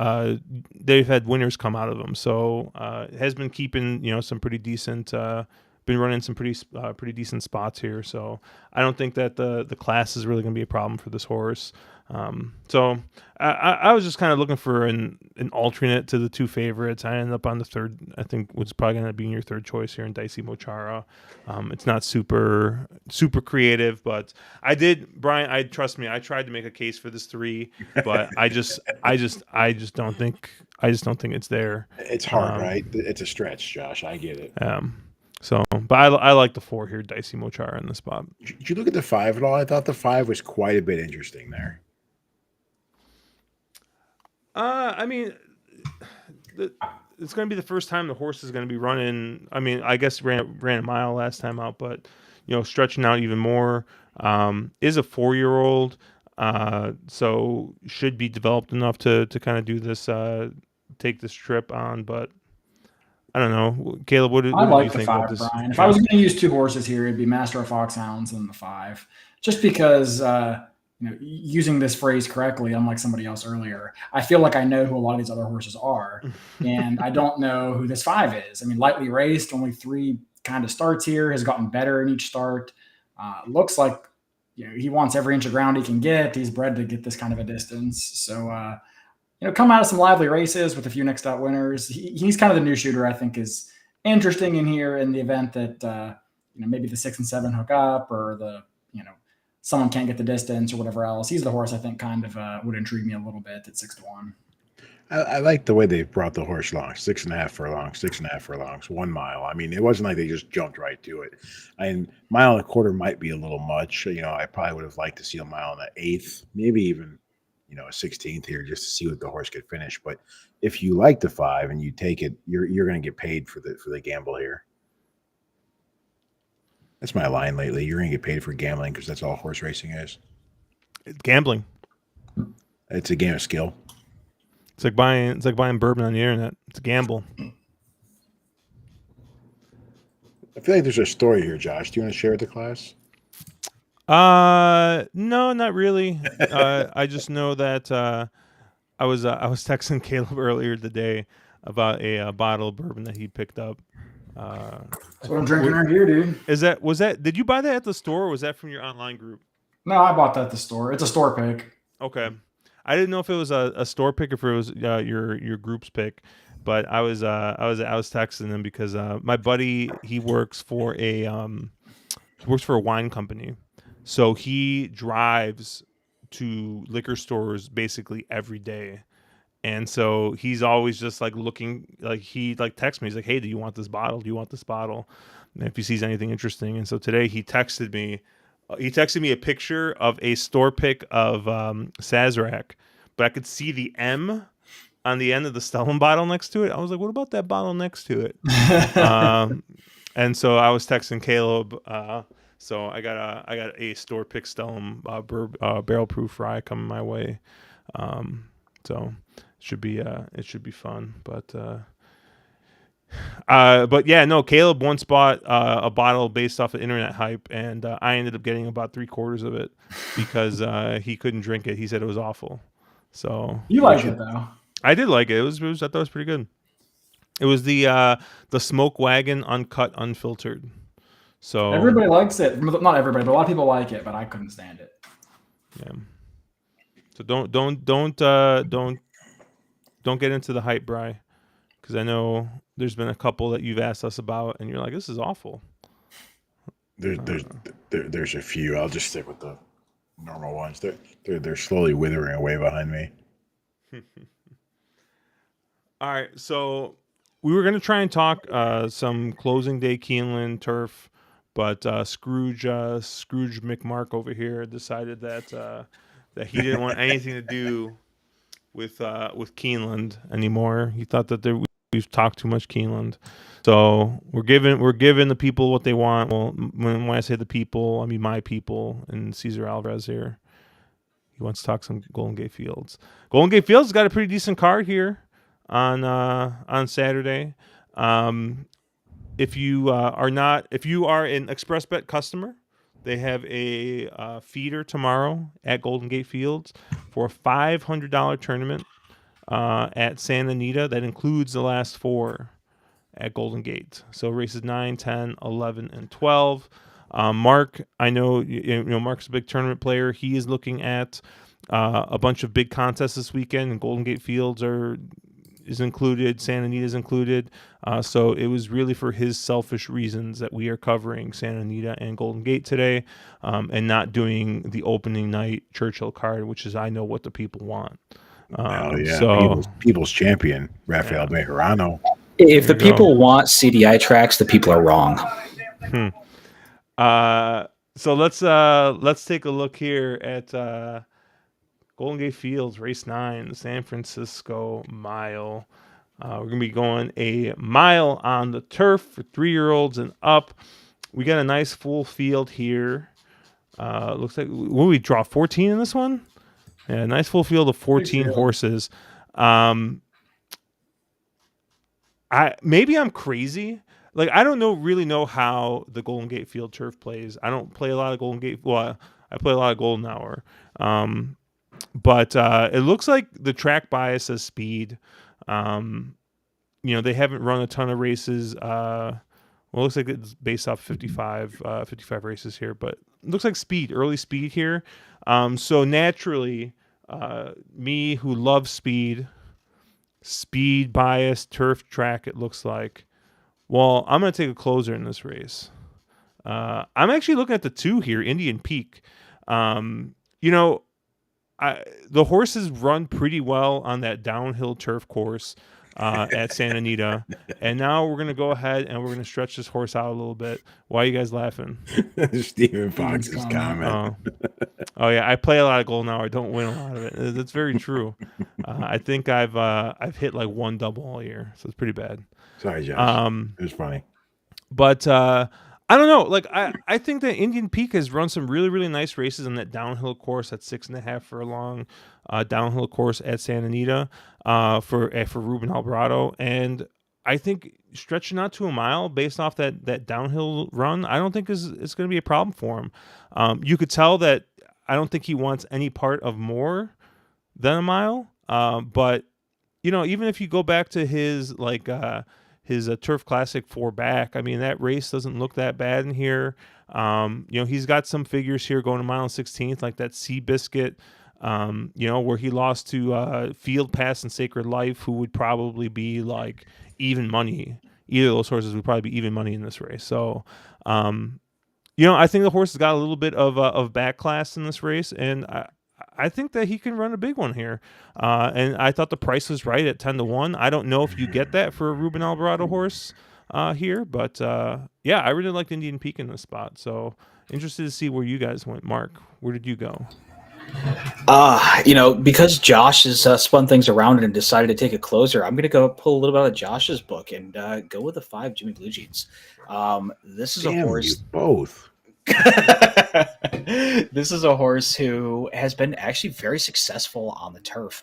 they've had winners come out of them. So has been keeping some pretty decent. Been running some pretty decent spots here. So I don't think that the class is really going to be a problem for this horse. So I was just kind of looking for an alternate to the 2 favorites. I ended up on the third. I think was probably going to be your third choice here in Dicey Mochara. It's not super creative, but Brian. Trust me. I tried to make a case for this 3, but I just don't think it's there. It's hard, right? It's a stretch, Josh. I get it. So, but I like the 4 here, Dicey Mochara in the spot. Did you look at the 5 at all? I thought the 5 was quite a bit interesting there. I mean, it's going to be the first time the horse is going to be running. I mean, I guess ran a mile last time out, but stretching out even more. Is a 4-year-old, so should be developed enough to kind of do this, take this trip on. But I don't know, Caleb. What do you think about this? Brian. If I was going to use 2 horses here, it'd be Master of Foxhounds and the 5, just because. Using this phrase correctly, unlike somebody else earlier, I feel like I know who a lot of these other horses are, and I don't know who this 5 is. I mean, lightly raced, only 3 kind of starts here, has gotten better in each start. Looks like he wants every inch of ground he can get. He's bred to get this kind of a distance. So, come out of some lively races with a few next out winners. He's kind of the new shooter I think is interesting in here in the event that maybe the 6 and 7 hook up, or the someone can't get the distance or whatever else. He's the horse I think kind of would intrigue me a little bit at 6-1. I like the way they brought the horse along. 6.5 furlongs, 6.5 furlongs, 1 mile. I mean, it wasn't like they just jumped right to it. And 1.25 miles might be a little much. I probably would have liked to see a mile and an eighth, maybe even a 16th here, just to see what the horse could finish. But if you like the 5 and you take it, you're going to get paid for the gamble here. That's my line lately. You're going to get paid for gambling because that's all horse racing is. It's gambling. It's a game of skill. It's like buying bourbon on the internet. It's a gamble. I feel like there's a story here, Josh. Do you want to share with the class? No, not really. I just know that I was texting Caleb earlier today about a bottle of bourbon that he picked up. That's what I'm drinking right here, dude. Did you buy that at the store, or was that from your online group? No, I bought that at the store. It's a store pick. Okay. I didn't know if it was a store pick or if it was your group's pick, but I was texting him because my buddy, he works for a wine company. So he drives to liquor stores basically every day. And so he's always just like looking, like he like texts me. He's like, "Hey, do you want this bottle? Do you want this bottle?" And if he sees anything interesting. And so today he texted me a picture of a store pick of Sazerac, but I could see the M on the end of the Stellan bottle next to it. I was like, "What about that bottle next to it?" And so I was texting Caleb. So I got a store pick Stellan barrel proof rye coming my way. So it should be fun, but yeah, no, Caleb once bought a bottle based off of internet hype, and I ended up getting about 3/4 of it because he couldn't drink it. He said it was awful. So you liked it though. I did like it. I thought it was pretty good. It was the Smoke Wagon uncut, unfiltered. So everybody likes it. Not everybody, but a lot of people like it, but I couldn't stand it. Yeah. So don't get into the hype, Bri, because I know there's been a couple that you've asked us about, and you're like, "This is awful." There's a few. I'll just stick with the normal ones. They're slowly withering away behind me. All right, so we were gonna try and talk some closing day Keeneland turf, but Scrooge McMark over here decided that he didn't want anything to do with Keeneland anymore. He thought that we've talked too much Keeneland, so we're giving the people what they want. Well, when I say the people, I mean my people and Cesar Alvarez here. He wants to talk some Golden Gate Fields. Golden Gate Fields got a pretty decent card here on Saturday. If you are an ExpressBet customer, they have a feeder tomorrow at Golden Gate Fields for a $500 tournament at Santa Anita that includes the last 4 at Golden Gate. So races 9, 10, 11, and 12. Mark, I know Mark's a big tournament player. He is looking at a bunch of big contests this weekend, and Golden Gate Fields is included. Santa Anita is included. So it was really for his selfish reasons that we are covering Santa Anita and Golden Gate today, and not doing the opening night Churchill card, which is I know what the people want. So people's champion, Rafael Bejarano. If the people want CDI tracks, the people are wrong. So let's take a look here at Golden Gate Fields, race 9, San Francisco Mile. We're gonna be going a mile on the turf for 3-year-olds and up. We got a nice full field here. Looks like will we draw 14 in this one? Yeah, nice full field of 14 horses. Maybe I'm crazy. Like I don't really know how the Golden Gate Field turf plays. I don't play a lot of Golden Gate. Well, I play a lot of Golden Hour. But it looks like the track bias says speed. They haven't run a ton of races. Well, it looks like it's based off 55 races here, but it looks like early speed here. So naturally, me who loves speed bias, turf track, it looks like. Well, I'm going to take a closer in this race. I'm actually looking at the 2 here, Indian Peak. The horses run pretty well on that downhill turf course at Santa Anita. And now we're going to go ahead and we're going to stretch this horse out a little bit. Why are you guys laughing? Stephen Fox's comment. Oh yeah, I play a lot of Golden Hour. I don't win a lot of it. That's very true. I think I've hit like 1 double all year, so it's pretty bad. Sorry, Josh. It was funny. But I don't know. Like I think that Indian Peak has run some really, really nice races on that downhill course, that 6.5 furlong downhill course at Santa Anita for Ruben Alvarado. And I think stretching out to a mile based off that downhill run, I don't think is going to be a problem for him. You could tell that I don't think he wants any part of more than a mile. But even if you go back to his Turf Classic 4 back, I mean, that race doesn't look that bad in here. He's got some figures here going a mile and 16th, like that Seabiscuit, where he lost to Field Pass and Sacred Life, who would probably be like even money. Either of those horses would probably be even money in this race. So, I think the horse has got a little bit of back class in this race, and I think that he can run a big one here. And I thought the price was right at 10-1. I don't know if you get that for a Ruben Alvarado horse here, but yeah, I really liked Indian Peak in this spot. So interested to see where you guys went. Mark, where did you go? Because Josh has spun things around and decided to take a closer, I'm going to go pull a little bit out of Josh's book and go with the 5 Jimmy Blue Jeans. This is a horse. Both. This is a horse who has been actually very successful on the turf.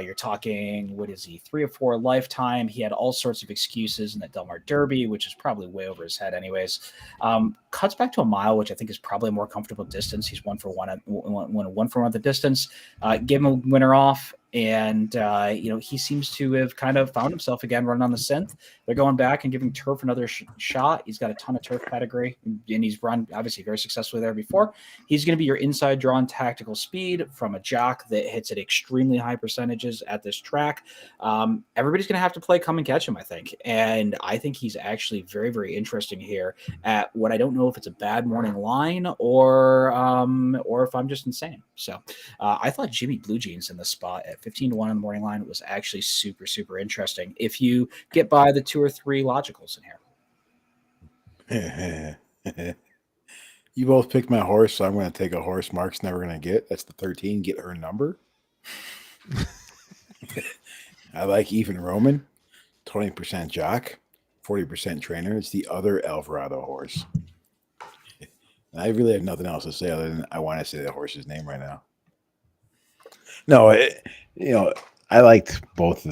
You're talking, what is he, 3 or 4 lifetime. He had all sorts of excuses in the Del Mar Derby, which is probably way over his head anyways. Cuts back to a mile, which I think is probably a more comfortable distance. He's 1 for 1 at the distance. Give him a winner off. And, he seems to have kind of found himself again running on the synth. They're going back and giving turf another shot. He's got a ton of turf pedigree, and he's run obviously very successfully there before. He's going to be your inside drawn tactical speed from a jock that hits at extremely high percentages at this track. Everybody's going to have to play come and catch him, I think. And I think he's actually very, very interesting here at what I don't know if it's a bad morning line or if I'm just insane. So I thought Jimmy Blue Jeans in the spot at 15-1 on the morning line was actually super, super interesting if you get by the 2 or 3 logicals in here. You both picked my horse, so I'm going to take a horse Mark's never going to get. That's the 13. Get her number. I like Ethan Roman, 20% jock, 40% trainer. It's the other Alvarado horse. I really have nothing else to say other than I want to say the horse's name right now. No, I liked both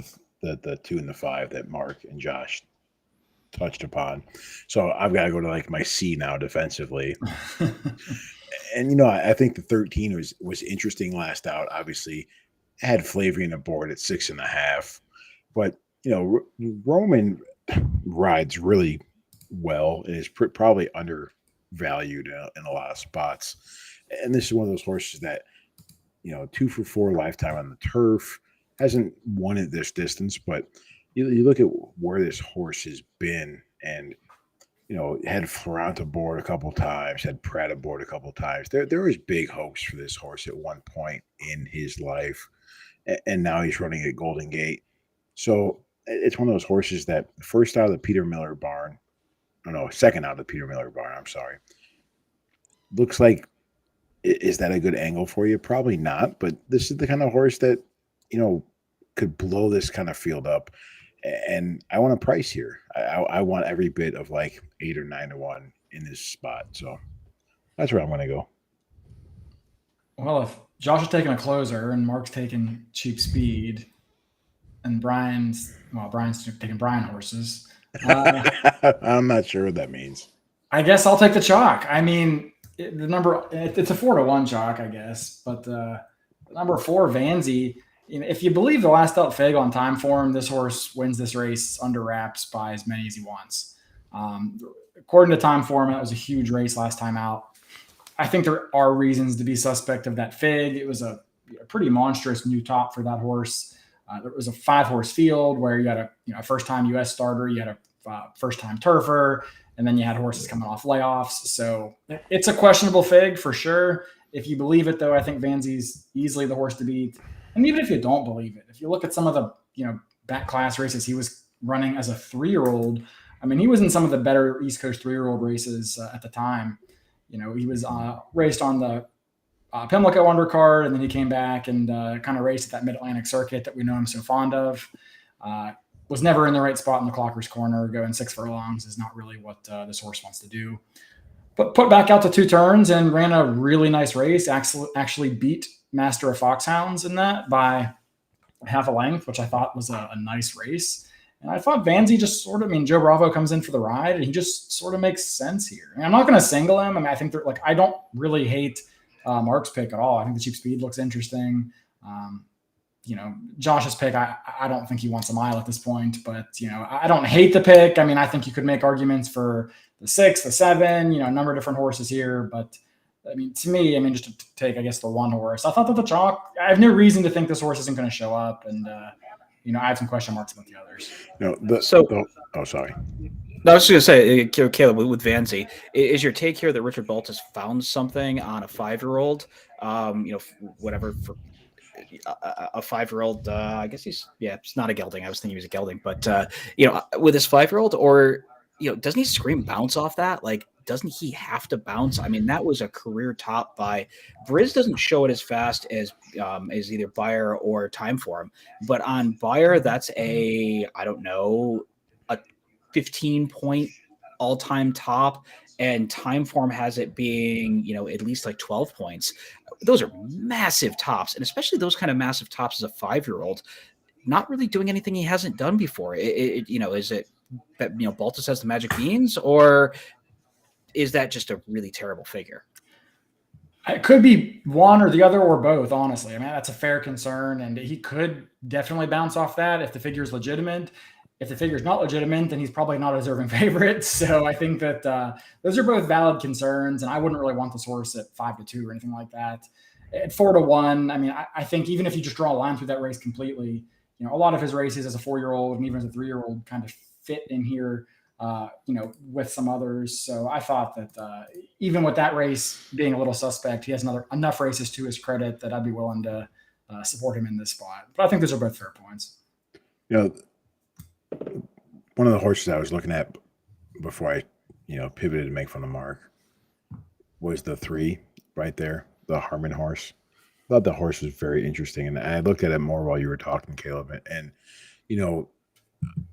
the 2 and the 5 that Mark and Josh touched upon. So I've got to go to like my C now defensively. And you know, I think the 13 was interesting last out. Obviously, it had flavoring aboard at 6.5, but you know, Roman rides really well and is probably undervalued in a lot of spots. And this is one of those horses that, you know, 2 for 4 lifetime on the turf, hasn't won it this distance, but you look at where this horse has been, and you know, had Florent aboard a couple times, had Pratt aboard a couple times. There was big hopes for this horse at one point in his life, and now he's running at Golden Gate. So it's one of those horses that first out of the Peter Miller barn, oh no, second out of the Peter Miller barn, I'm sorry. Looks like, is that a good angle for you? Probably not, but this is the kind of horse that, you know, could blow this kind of field up. And I want a price here. I want every bit of like 8 or 9 to 1 in this spot. So that's where I'm going to go. Well, if Josh is taking a closer and Mark's taking cheap speed, and Brian's taking Brian horses. I'm not sure what that means. I guess I'll take the chalk. I mean, it's a 4 to 1 chalk, I guess. But number 4, Vanzy. You know, if you believe the last out fig on time form, this horse wins this race under wraps by as many as he wants. According to time form, that was a huge race last time out. I think there are reasons to be suspect of that fig. It was a pretty monstrous new top for that horse. There was a 5-horse field where you had a first-time U.S. starter, you had a first-time turfer, and then you had horses coming off layoffs. So it's a questionable fig for sure. If you believe it, though, I think Vanzy's easily the horse to beat. And even if you don't believe it, if you look at some of the back class races he was running as a 3-year-old, I mean, he was in some of the better East Coast 3-year-old races at the time. You know, he was raced on the Pimlico undercard, and then he came back and kind of raced at that Mid-Atlantic circuit that we know him so fond of. Was never in the right spot in the clocker's corner. Going 6 furlongs is not really what this horse wants to do. But put back out to 2 turns and ran a really nice race. Actually beat Master of Foxhounds in that by half a length, which I thought was a nice race. And I thought Vanzy just sort of, Joe Bravo comes in for the ride, and he just sort of makes sense here. And I'm not going to single him. I think I don't really hate Mark's pick at all. I think the cheap speed looks interesting. Josh's pick, I don't think he wants a mile at this point, but I don't hate the pick. I think you could make arguments for the 6, the 7, a number of different horses here, but to me, just to take, I guess, the 1 horse, I thought that the chalk, I have no reason to think this horse isn't going to show up. And, I have some question marks about the others. Sorry. No, I was just going to say, Caleb, with Vanzy, is your take here that Richard Baltus found something on a 5-year-old, whatever, for a 5-year-old, I guess it's not a gelding. I was thinking he was a gelding, but, with his 5-year-old, or, doesn't he scream bounce off that? Like, doesn't he have to bounce? That was a career top by Briz. Doesn't show it as fast as either Beyer or Time Form, but on Beyer, that's a 15-point all-time top, and Time Form has it being, at least like 12 points. Those are massive tops, and especially those kind of massive tops as a 5-year-old, not really doing anything he hasn't done before. Is it that, Baltus has the magic beans, or is that just a really terrible figure? It could be one or the other or both, honestly. That's a fair concern, and he could definitely bounce off that if the figure is legitimate. If the figure is not legitimate, then he's probably not a deserving favorite. So I think that those are both valid concerns, and I wouldn't really want this horse at 5 to 2 or anything like that. At 4 to 1, I think even if you just draw a line through that race completely, a lot of his races as a 4-year-old and even as a 3-year-old kind of fit in here, with some others. So I thought that even with that race being a little suspect, he has enough races to his credit that I'd be willing to support him in this spot. But I think those are both fair points. One of the horses I was looking at before I, pivoted to make fun of Mark was the 3 right there, the Harmon horse. I thought the horse was very interesting, and I looked at it more while you were talking, Caleb. And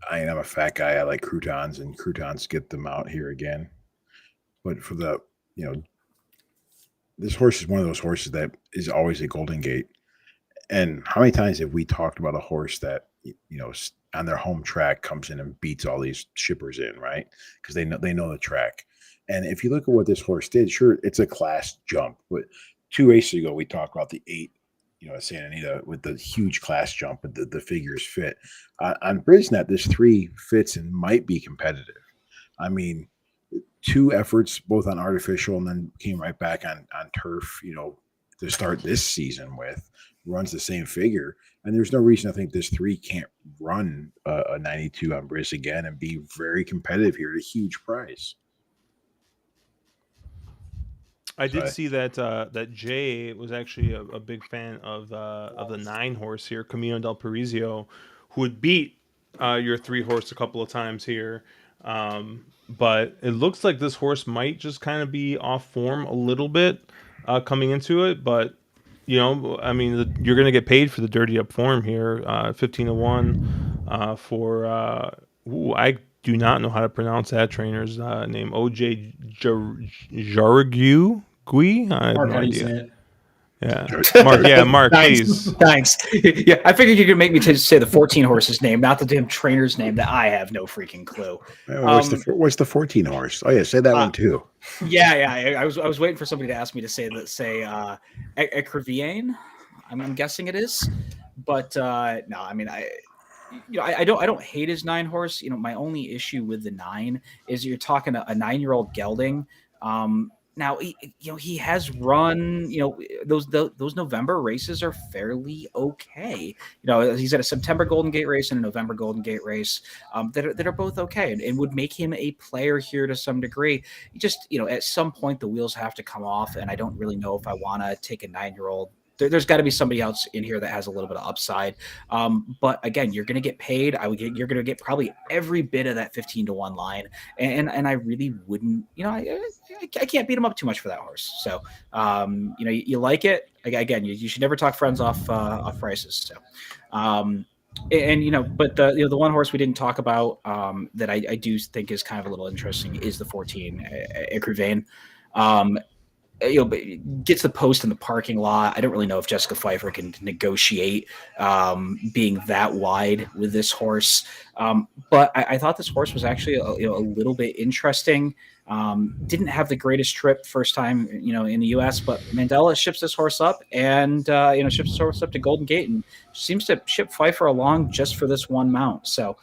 I'm a fat guy. I like croutons, and croutons get them out here again. But for the, this horse is one of those horses that is always a Golden Gate. And how many times have we talked about a horse that, on their home track comes in and beats all these shippers in, right? Because they know the track. And if you look at what this horse did, sure, it's a class jump. But 2 races ago, we talked about the 8, at Santa Anita with the huge class jump, but the figures fit. On Brisnet, this 3 fits and might be competitive. I mean, 2 efforts, both on artificial and then came right back on turf, to start this season with, runs the same figure. And there's no reason I think this 3 can't run a 92 on Briz again and be very competitive here at a huge price. I did see that that Jay was actually a big fan of the 9 horse here, Camino del Paraiso, who had beat your 3 horse a couple of times here. But it looks like this horse might just kind of be off form a little bit coming into it. But I mean, you're going to get paid for the dirty up form here. 15-1 for I do not know how to pronounce that trainer's name. OJ Jaragu. I have Mark, no how do you idea. say it? Yeah, Mark. Yeah, Mark. Please. Thanks. Yeah, I figured you could make me say the 14 horse's name, not the damn trainer's name that I have no freaking clue. What's the 14 horse? Oh yeah, say that one too. Yeah. I was waiting for somebody to ask me to say Ecrivienne. I'm guessing it is, but no. I mean, I don't hate his 9 horse. My only issue with the 9 is you're talking a 9-year-old gelding. Now he has run, those November races are fairly okay. He's at a September Golden Gate race and a November Golden Gate race that are both okay and would make him a player here to some degree. Just, at some point the wheels have to come off, and I don't really know if I want to take a 9-year-old. There's got to be somebody else in here that has a little bit of upside. But again, you're going to get paid. You're going to get probably every bit of that 15-1 line. And I really wouldn't, I can't beat him up too much for that horse. So, you like it. Again, you should never talk friends off prices. So, but the one horse we didn't talk about that I do think is kind of a little interesting is the 14 Ecrivain. Gets the post in the parking lot. I don't really know if Jessica Pfeiffer can negotiate being that wide with this horse. But I thought this horse was actually a little bit interesting. Didn't have the greatest trip first time, in the U.S., but Mandela ships this horse up and, ships this horse up to Golden Gate and seems to ship Pfeiffer along just for this one mount. So,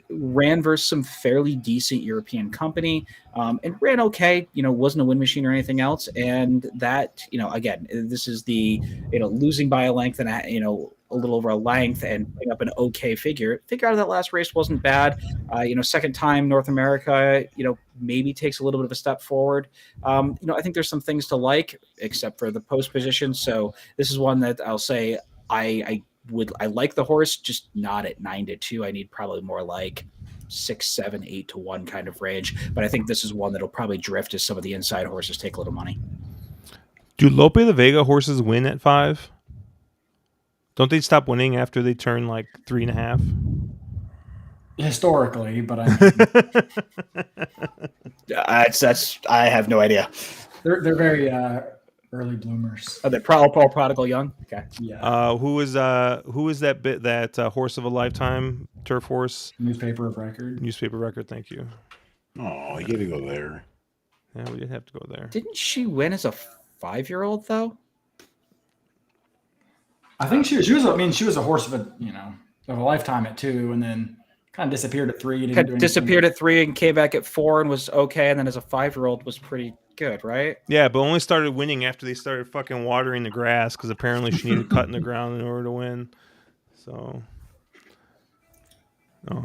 ran versus some fairly decent European company, and ran okay, wasn't a win machine or anything else. And that, again, this is the, losing by a length and, a little over a length and putting up an okay figure out of that last race wasn't bad. Second time North America, maybe takes a little bit of a step forward. I think there's some things to like, except for the post position. So this is one that I'll say I like the horse, just not at 9-2. I need probably more like 6, 7, 8-1 kind of range. But I think this is one that'll probably drift as some of the inside horses take a little money. Do Lope de Vega horses win at 5? Don't they stop winning after they turn like 3.5? Historically, but I have no idea. They're very early bloomers. Are they prodigal young? Okay. Yeah. Who is that horse of a lifetime, turf horse? Newspaper of record. Thank you. Oh, you got to go there. Yeah, we did have to go there. Didn't she win as a 5-year-old though? I think she was a horse of a lifetime at 2, and then kind of disappeared at 3. Disappeared at 3 and came back at 4 and was okay, and then as a 5-year-old was pretty good, right? Yeah, but only started winning after they started fucking watering the grass because apparently she needed cut in the ground in order to win. So,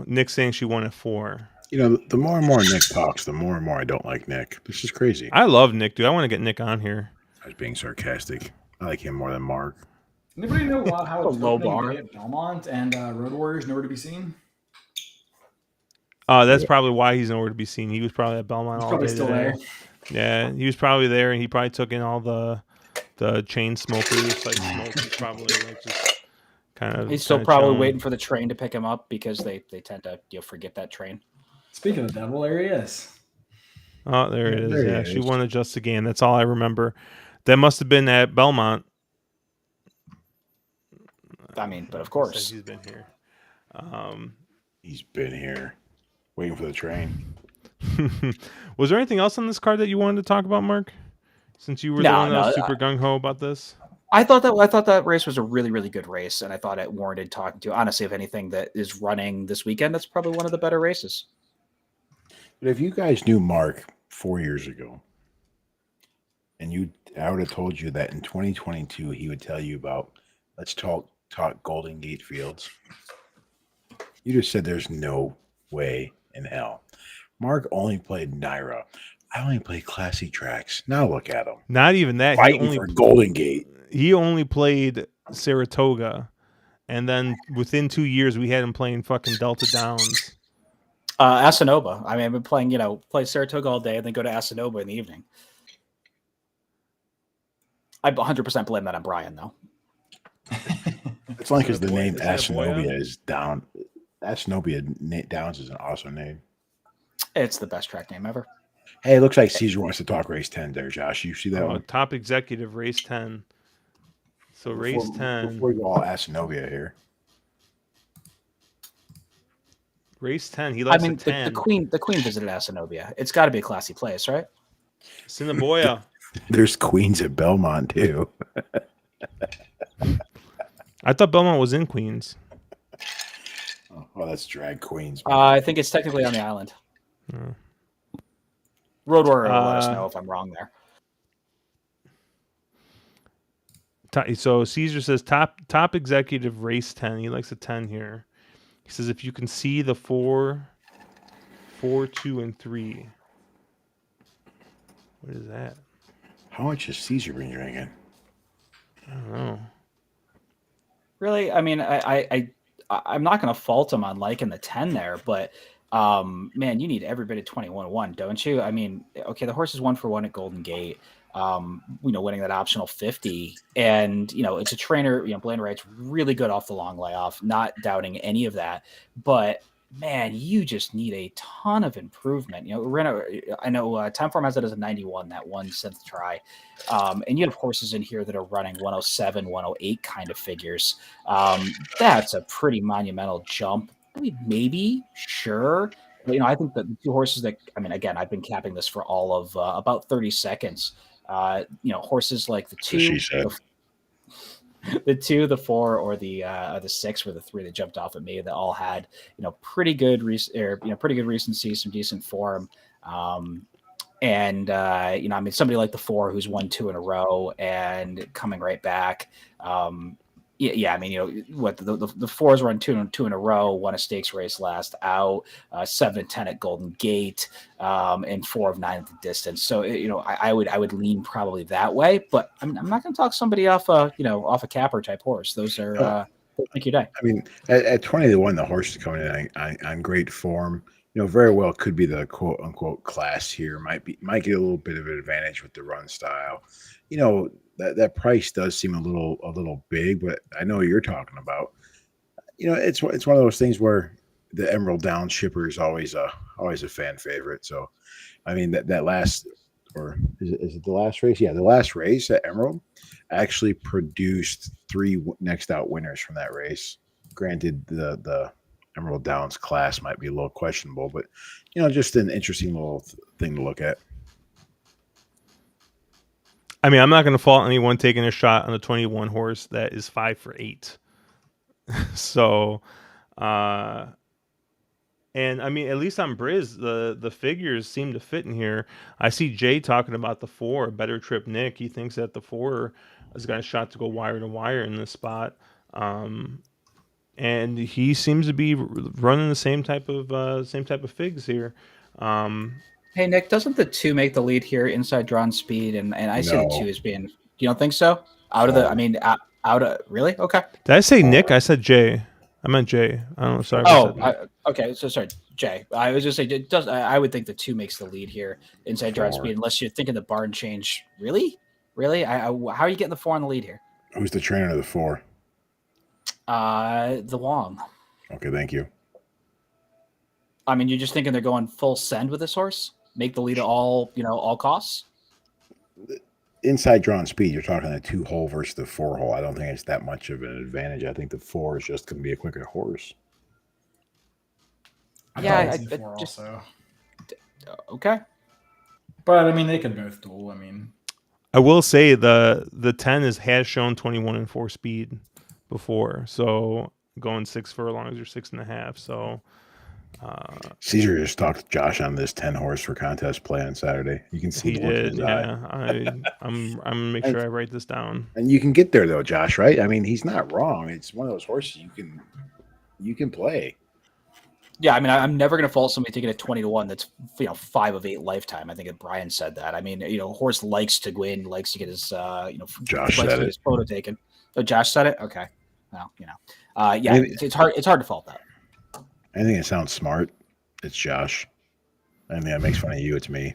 Nick's saying she won at 4. The more and more Nick talks, the more and more I don't like Nick. This is crazy. I love Nick, dude. I want to get Nick on here. I was being sarcastic. I like him more than Mark. Anybody know how it's low bar at Belmont and Road Warriors nowhere to be seen? That's probably why he's nowhere to be seen. He was probably at Belmont all day still today. there. Yeah, he was probably there, and he probably took in all the chain smokers, like smokers, probably like just kind of. He's still probably waiting for the train to pick him up because they tend to forget that train. Speaking of the devil, there he is. Oh, there it is. There Yeah, he she is. won a Just a Game. That's all I remember. That must have been at Belmont. I mean, but of course He's been here. He's been here, waiting for the train. Was there anything else on this card that you wanted to talk about, Mark? Since you were the one that was super gung ho about this. I thought that race was a really, really good race, and I thought it warranted talking to. Honestly, if anything that is running this weekend, that's probably one of the better races. But if you guys knew Mark 4 years ago, and I would have told you that in 2022 he would tell you about let's talk Golden Gate Fields. You just said there's no way in hell. Mark only played Naira. I only played classy tracks. Now look at him. Not even that. Fighting for Golden Gate. He only played Saratoga, and then within 2 years we had him playing fucking Delta Downs. Asanova. I mean, I've been playing, play Saratoga all day and then go to Asanova in the evening. I 100% blame that on Brian, though. It's only because the name Asanova is down. Asanova Downs is an awesome name. It's the best track name ever. Hey, it looks like Caesar wants to talk race 10 there, Josh. You see that one? Top executive, race 10. So race 10. Before you all Asanova here. Race 10. He likes the 10. The queen visited Asanova. It's got to be a classy place, right? Cinnabon. There's queens at Belmont, too. I thought Belmont was in Queens. Oh, that's drag queens. I think it's technically on the island. Road Warrior will let us know if I'm wrong there. So Caesar says top executive race 10. He likes a 10 here. He says if you can see the 4, 2, and 3. What is that? How much has Caesar been drinking? I don't know. Really? I mean, I'm not going to fault him on liking the 10 there, but man, you need every bit of 21-1, don't you? I mean, okay, the horse is 1-for-1 at Golden Gate, winning that optional 50. And, it's a trainer, Blaine Wright's really good off the long layoff, not doubting any of that. But, man, you just need a ton of improvement. I know Timeform has it as a 91, that 1/7 try. And you have horses in here that are running 107, 108 kind of figures. That's a pretty monumental jump. I mean, maybe, sure. But, I think that the two horses that, again, I've been capping this for all of about 30 seconds. Horses like the 2, the 2, the 4, or the 6 were the 3 that jumped off at me that all had, pretty good recency, some decent form. Somebody like the 4 who's won 2 in a row and coming right back. The 4's run 2 in a row, won a stakes race last out, 7-10 at Golden Gate, and 4 of 9 at the distance. So I would lean probably that way, but I'm not going to talk somebody off a capper type horse. Those are make your day. I mean, at 20-1, the horse is coming in on great form. Very well could be the quote unquote class here. Might get a little bit of an advantage with the run style. That price does seem a little big, but I know what you're talking about. It's one of those things where the Emerald Down shipper is always a fan favorite. So, I mean that last, or is it the last race? Yeah, the last race at Emerald actually produced 3 next out winners from that race. Granted, the Emerald Downs class might be a little questionable, but just an interesting little thing to look at. I mean, I'm not going to fault anyone taking a shot on the 21 horse that is 5 for 8. So, and I mean, at least on Briz, the figures seem to fit in here. I see Jay talking about the 4, Better Trip Nick. He thinks that the 4 has got a shot to go wire to wire in this spot. And he seems to be running the same type of figs here. Hey, Nick, doesn't the 2 make the lead here inside drawn speed? And I see the 2 as being, you don't think so? Out of really? Okay. Did I say Nick? I said Jay. I meant Jay. I don't know. Sorry. Okay. So sorry, Jay. I was just saying it does. I would think the 2 makes the lead here inside drawn speed, unless you're thinking the barn change. Really? How are you getting the 4 on the lead here? Who's the trainer of the 4? The Wong. Okay, thank you. I mean, you're just thinking they're going full send with this horse? Make the lead at all costs? Inside drawn speed, you're talking the 2-hole versus the 4-hole. I don't think it's that much of an advantage. I think the 4 is just going to be a quicker horse. Okay. But I mean, they could both duel. I mean, I will say the 10 has shown 21 and 4 speed before, so going 6 furlongs or 6.5. So Caesar just talked to Josh on this 10 horse for contest play on Saturday. You can see he the look in did. his Yeah, eye. I'm gonna make sure I write this down. And you can get there though, Josh, right? I mean, he's not wrong. It's one of those horses you can play. Yeah, I mean, I'm never going to fault somebody taking a 20-1 that's 5 of 8 lifetime. I think that Brian said that. I mean, horse likes to win, likes to get his Josh likes to said get it. his photo taken. Oh, Josh said it. Okay, well, yeah, Maybe- it's hard. It's hard to fault that. I think it sounds smart. It's Josh. I mean, that makes fun of you. It's me.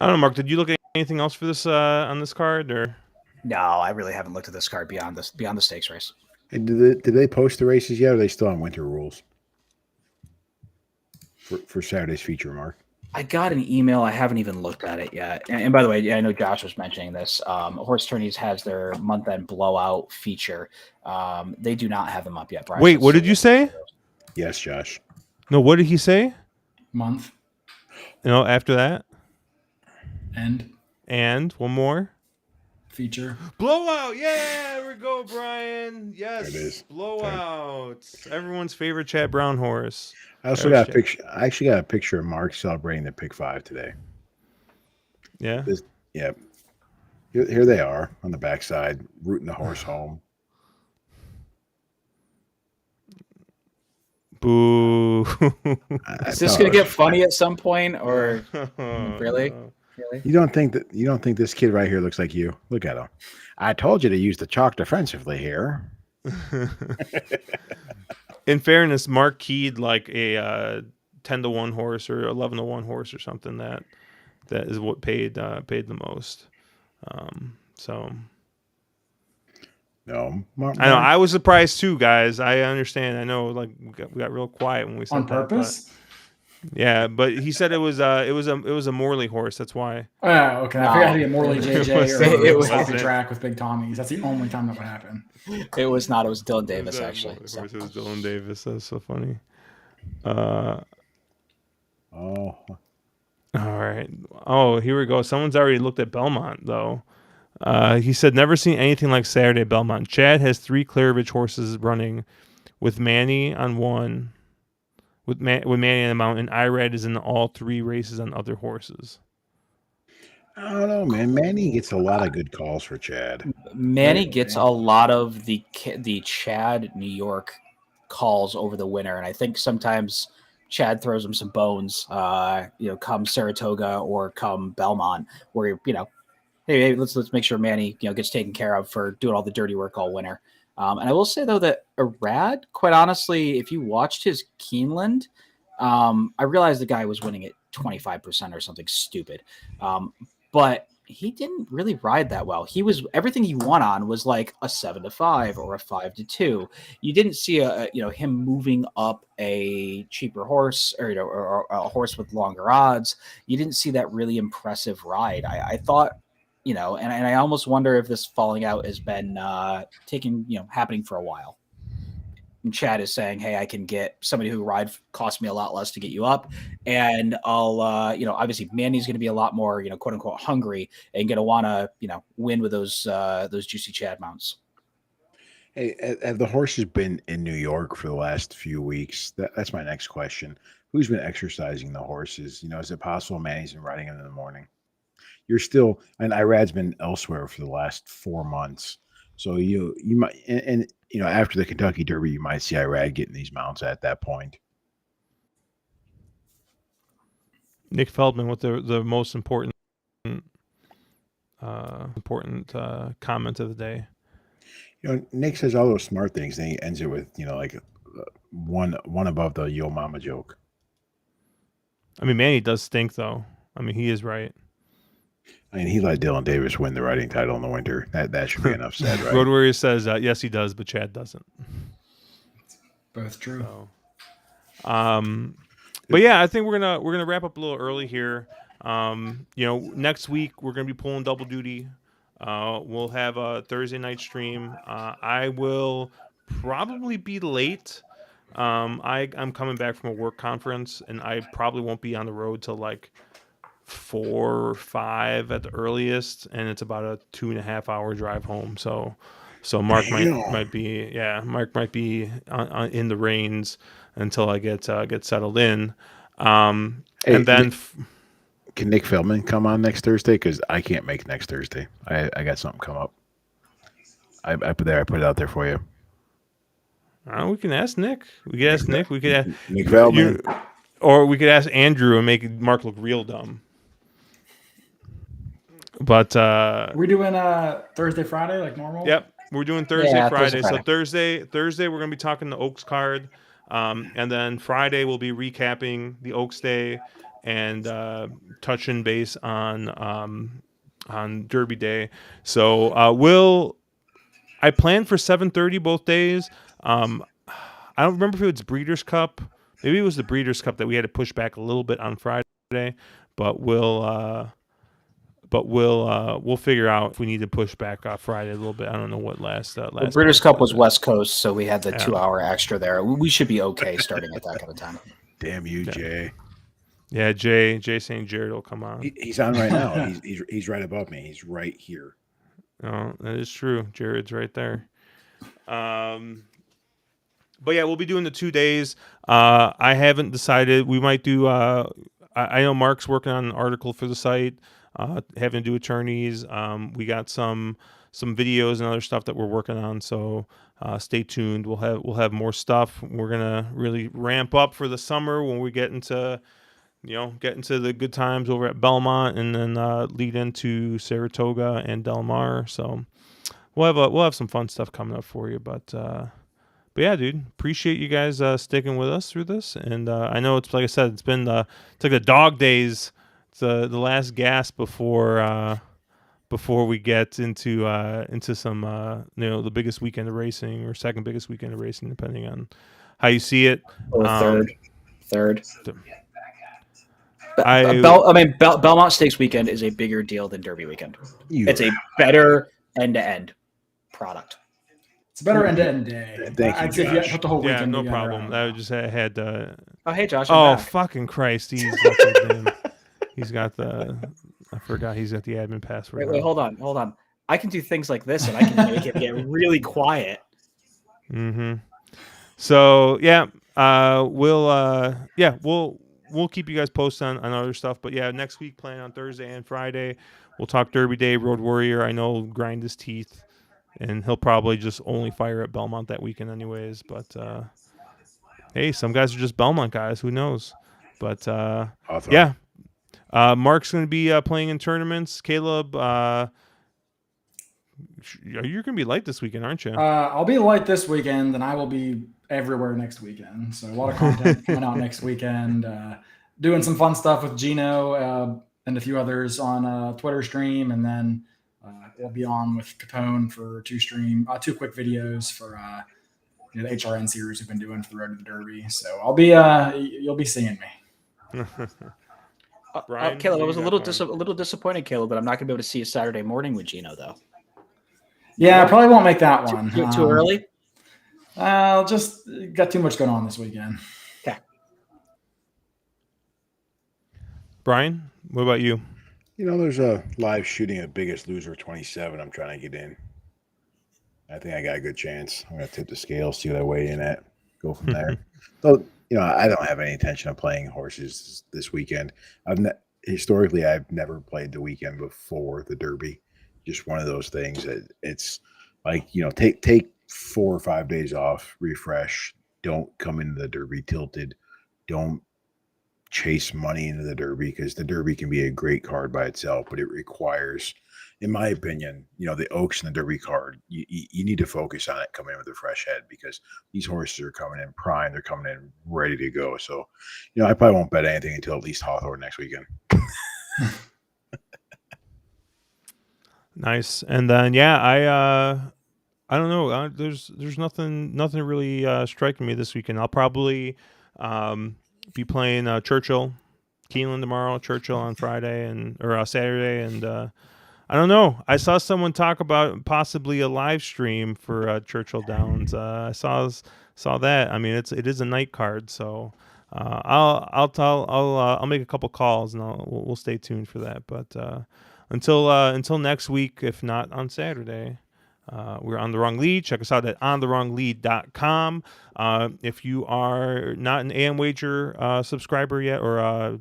I don't know, Mark. Did you look at anything else for this on this card or? No, I really haven't looked at this card beyond the stakes race. Hey, did they post the races yet? Or are they still on winter rules for Saturday's feature, Mark? I got an email. I haven't even looked at it yet. And by the way, I know Josh was mentioning this. Horse Tourneys has their month-end blowout feature. They do not have them up yet. Brian, wait, what did you say? Yes, Josh. No, what did he say? month After that, and one more. feature. Blowout! Yeah, there we go, Brian. Yes, There it is. blowout. Everyone's favorite Chad Brown horse. I also got a picture. I actually got a picture of Mark celebrating the pick 5 today. Yeah. Yeah. Here they are on the backside, rooting the horse home. Boo. Is this going to get funny at some point, or really? Really? You don't think this kid right here looks like you? Look at him. I told you to use the chalk defensively here. In fairness, Mark keyed like a 10-1 horse or 11-1 horse or something that is what paid the most. So No, I know I was surprised too, guys. I understand. I know, like we got real quiet when we said On purpose? That, yeah, but he said it was a Morley horse. That's why. Oh, okay. I forgot to get Morley JJ or it was- Happy Track with Big Tommies. That's the only time that would happen. It was not. It was Dylan Davis, It was actually. Of course, it was Dylan Davis. That's so funny. Oh, All right. Oh, here we go. Someone's already looked at Belmont, though. He said, never seen anything like Saturday at Belmont. Chad has 3 Claridge horses running with Manny on one, with Manny on the mountain. Irad is in all 3 races on other horses. I don't know, man. Manny gets a lot of good calls for Chad. Manny gets a lot of the Chad New York calls over the winter, and I think sometimes Chad throws him some bones. Come Saratoga or come Belmont, where hey, let's make sure Manny gets taken care of for doing all the dirty work all winter. And I will say though that Irad, quite honestly, if you watched his Keeneland, I realized the guy was winning at 25% or something stupid. But he didn't really ride that well. Everything he won on was like a 7-5 or a 5-2. You didn't see him moving up a cheaper horse or a horse with longer odds. You didn't see that really impressive ride. I thought, and I almost wonder if this falling out has been happening for a while. And Chad is saying, hey, I can get somebody who cost me a lot less to get you up. And I'll, obviously Manny's going to be a lot more, quote unquote, hungry and going to want to, win with those juicy Chad mounts. Hey, have the horses been in New York for the last few weeks? That's my next question. Who's been exercising the horses? Is it possible Manny's been riding them in the morning? And Irad's been elsewhere for the last 4 months. So you might, and after the Kentucky Derby, you might see Irad getting these mounts at that point. Nick Feldman with the most important comment of the day. Nick says all those smart things, then he ends it with like one above the Yo Mama joke. I mean, Manny does stink though. I mean, he is right. I mean, he let Dylan Davis win the riding title in the winter. That should be enough said, right? Road Warrior says yes, he does, but Chad doesn't. Both true. So, but yeah, I think we're gonna wrap up a little early here. Next week we're gonna be pulling double duty. We'll have a Thursday night stream. I will probably be late. I'm coming back from a work conference, and I probably won't be on the road till like 4 or 5 at the earliest, and it's about a 2.5 hour drive home. So Mark might be in the reins until I get settled in. And then can Nick Feldman come on next Thursday? Because I can't make next Thursday. I got something come up. I put it out there for you. We can ask Nick. We could ask Nick. We could ask Nick Feldman. Or we could ask Andrew and make Mark look real dumb. But we're doing Thursday, Friday like normal. Yep, we're doing Thursday, Friday. So Thursday we're gonna be talking the Oaks card, and then Friday we'll be recapping the Oaks Day and touching base on Derby Day. So I planned for 7:30 both days. I don't remember if it was Breeders' Cup. Maybe it was the Breeders' Cup that we had to push back a little bit on Friday, but we'll figure out if we need to push back Friday a little bit. I don't know what last the Breeders' Cup was West Coast, so we had the 2 hour extra there. We should be okay starting at that kind of time. Damn you, Jay. Yeah, Jay St. Jared will come on. He's on right now. he's right above me. He's right here. Oh, that is true. Jared's right there. But yeah, we'll be doing the 2 days. I haven't decided. We might do. I know Mark's working on an article for the site, having to do attorneys. We got some videos and other stuff that we're working on. So stay tuned. We'll have more stuff. We're gonna really ramp up for the summer when we get into the good times over at Belmont, and then lead into Saratoga and Del Mar. So we'll have some fun stuff coming up for you. But yeah, dude, appreciate you guys sticking with us through this. And I know it's, like I said, it's like the dog days. It's the last gasp before we get into some the biggest weekend of racing, or second biggest weekend of racing, depending on how you see it. Or third. Belmont Stakes weekend is a bigger deal than Derby weekend. It's a better end-to-end product. It's a better end-to-end day. Thank you, Josh. Put the whole weekend no together. problem. I had. Oh, hey, Josh. Oh, fucking Christ! He's got the. I forgot he's got the admin password. Wait, hold on. I can do things like this, and I can make it get really quiet. Mm-hmm. So yeah, we'll keep you guys posted on other stuff. But yeah, next week, plan on Thursday and Friday. We'll talk Derby Day, Road Warrior. I know grind his teeth, and he'll probably just only fire at Belmont that weekend anyways. But hey, some guys are just Belmont guys. Who knows? But yeah, Mark's going to be playing in tournaments. Caleb, you're going to be light this weekend, aren't you? I'll be light this weekend, and I will be everywhere next weekend. So a lot of content coming out next weekend. Doing some fun stuff with Gino and a few others on Twitter stream, and then we'll be on with Capone for two quick videos for the HRN series we've been doing for the Road to the Derby. So I'll be you'll be seeing me. Brian, Caleb, I was a little disappointed, Caleb, that I'm not going to be able to see you Saturday morning with Gino, though. Yeah, I probably won't make that one. Too early? I'll just got too much going on this weekend. Okay. Brian, what about you? There's a live shooting of Biggest Loser 27. I'm trying to get in. I think I got a good chance. I'm going to tip the scale, see what I weigh in at, go from there. So, I don't have any intention of playing horses this weekend. Historically, I've never played the weekend before the Derby. Just one of those things that it's like, take 4 or 5 days off, refresh. Don't come into the Derby tilted. Don't chase money into the Derby, because the Derby can be a great card by itself, but it requires, in my opinion, the Oaks and the Derby card, you need to focus on it coming in with a fresh head, because these horses are coming in prime. They're coming in ready to go. So, I probably won't bet anything until at least Hawthorne next weekend. Nice. And then, yeah, I don't know. There's nothing really striking me this weekend. I'll probably be playing Churchill, Keeneland tomorrow, Churchill on Friday or Saturday, and I don't know. I saw someone talk about possibly a live stream for Churchill Downs. I saw that. I mean, it is a night card, so I'll make a couple calls and we'll stay tuned for that. But until next week, if not on Saturday. We're on the wrong lead. Check us out at ontheronglead.com. If you are not an AM Wager subscriber yet, or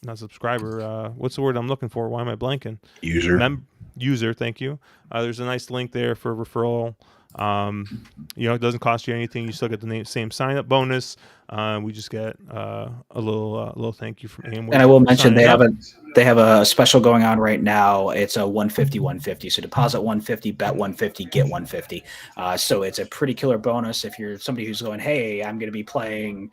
not subscriber, what's the word I'm looking for? Why am I blanking? User, thank you. There's a nice link there for referral. It doesn't cost you anything. You still get the same sign up bonus. We just get a little thank you from AM Wager. And I will mention they have a special going on right now. It's a 150. So deposit 150, bet 150, get 150. So it's a pretty killer bonus if you're somebody who's going, hey, I'm going to be playing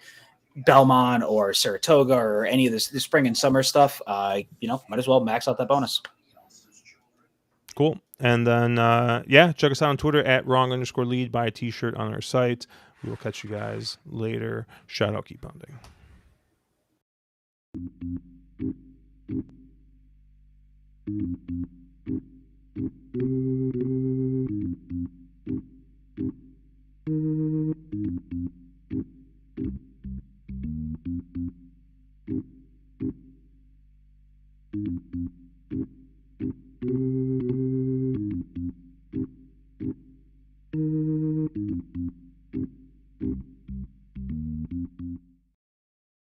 Belmont or Saratoga or any of this spring and summer stuff. Might as well max out that bonus. Cool. And then, check us out on Twitter at wrong_lead. Buy a t-shirt on our site. We will catch you guys later. Shout out, keep pounding.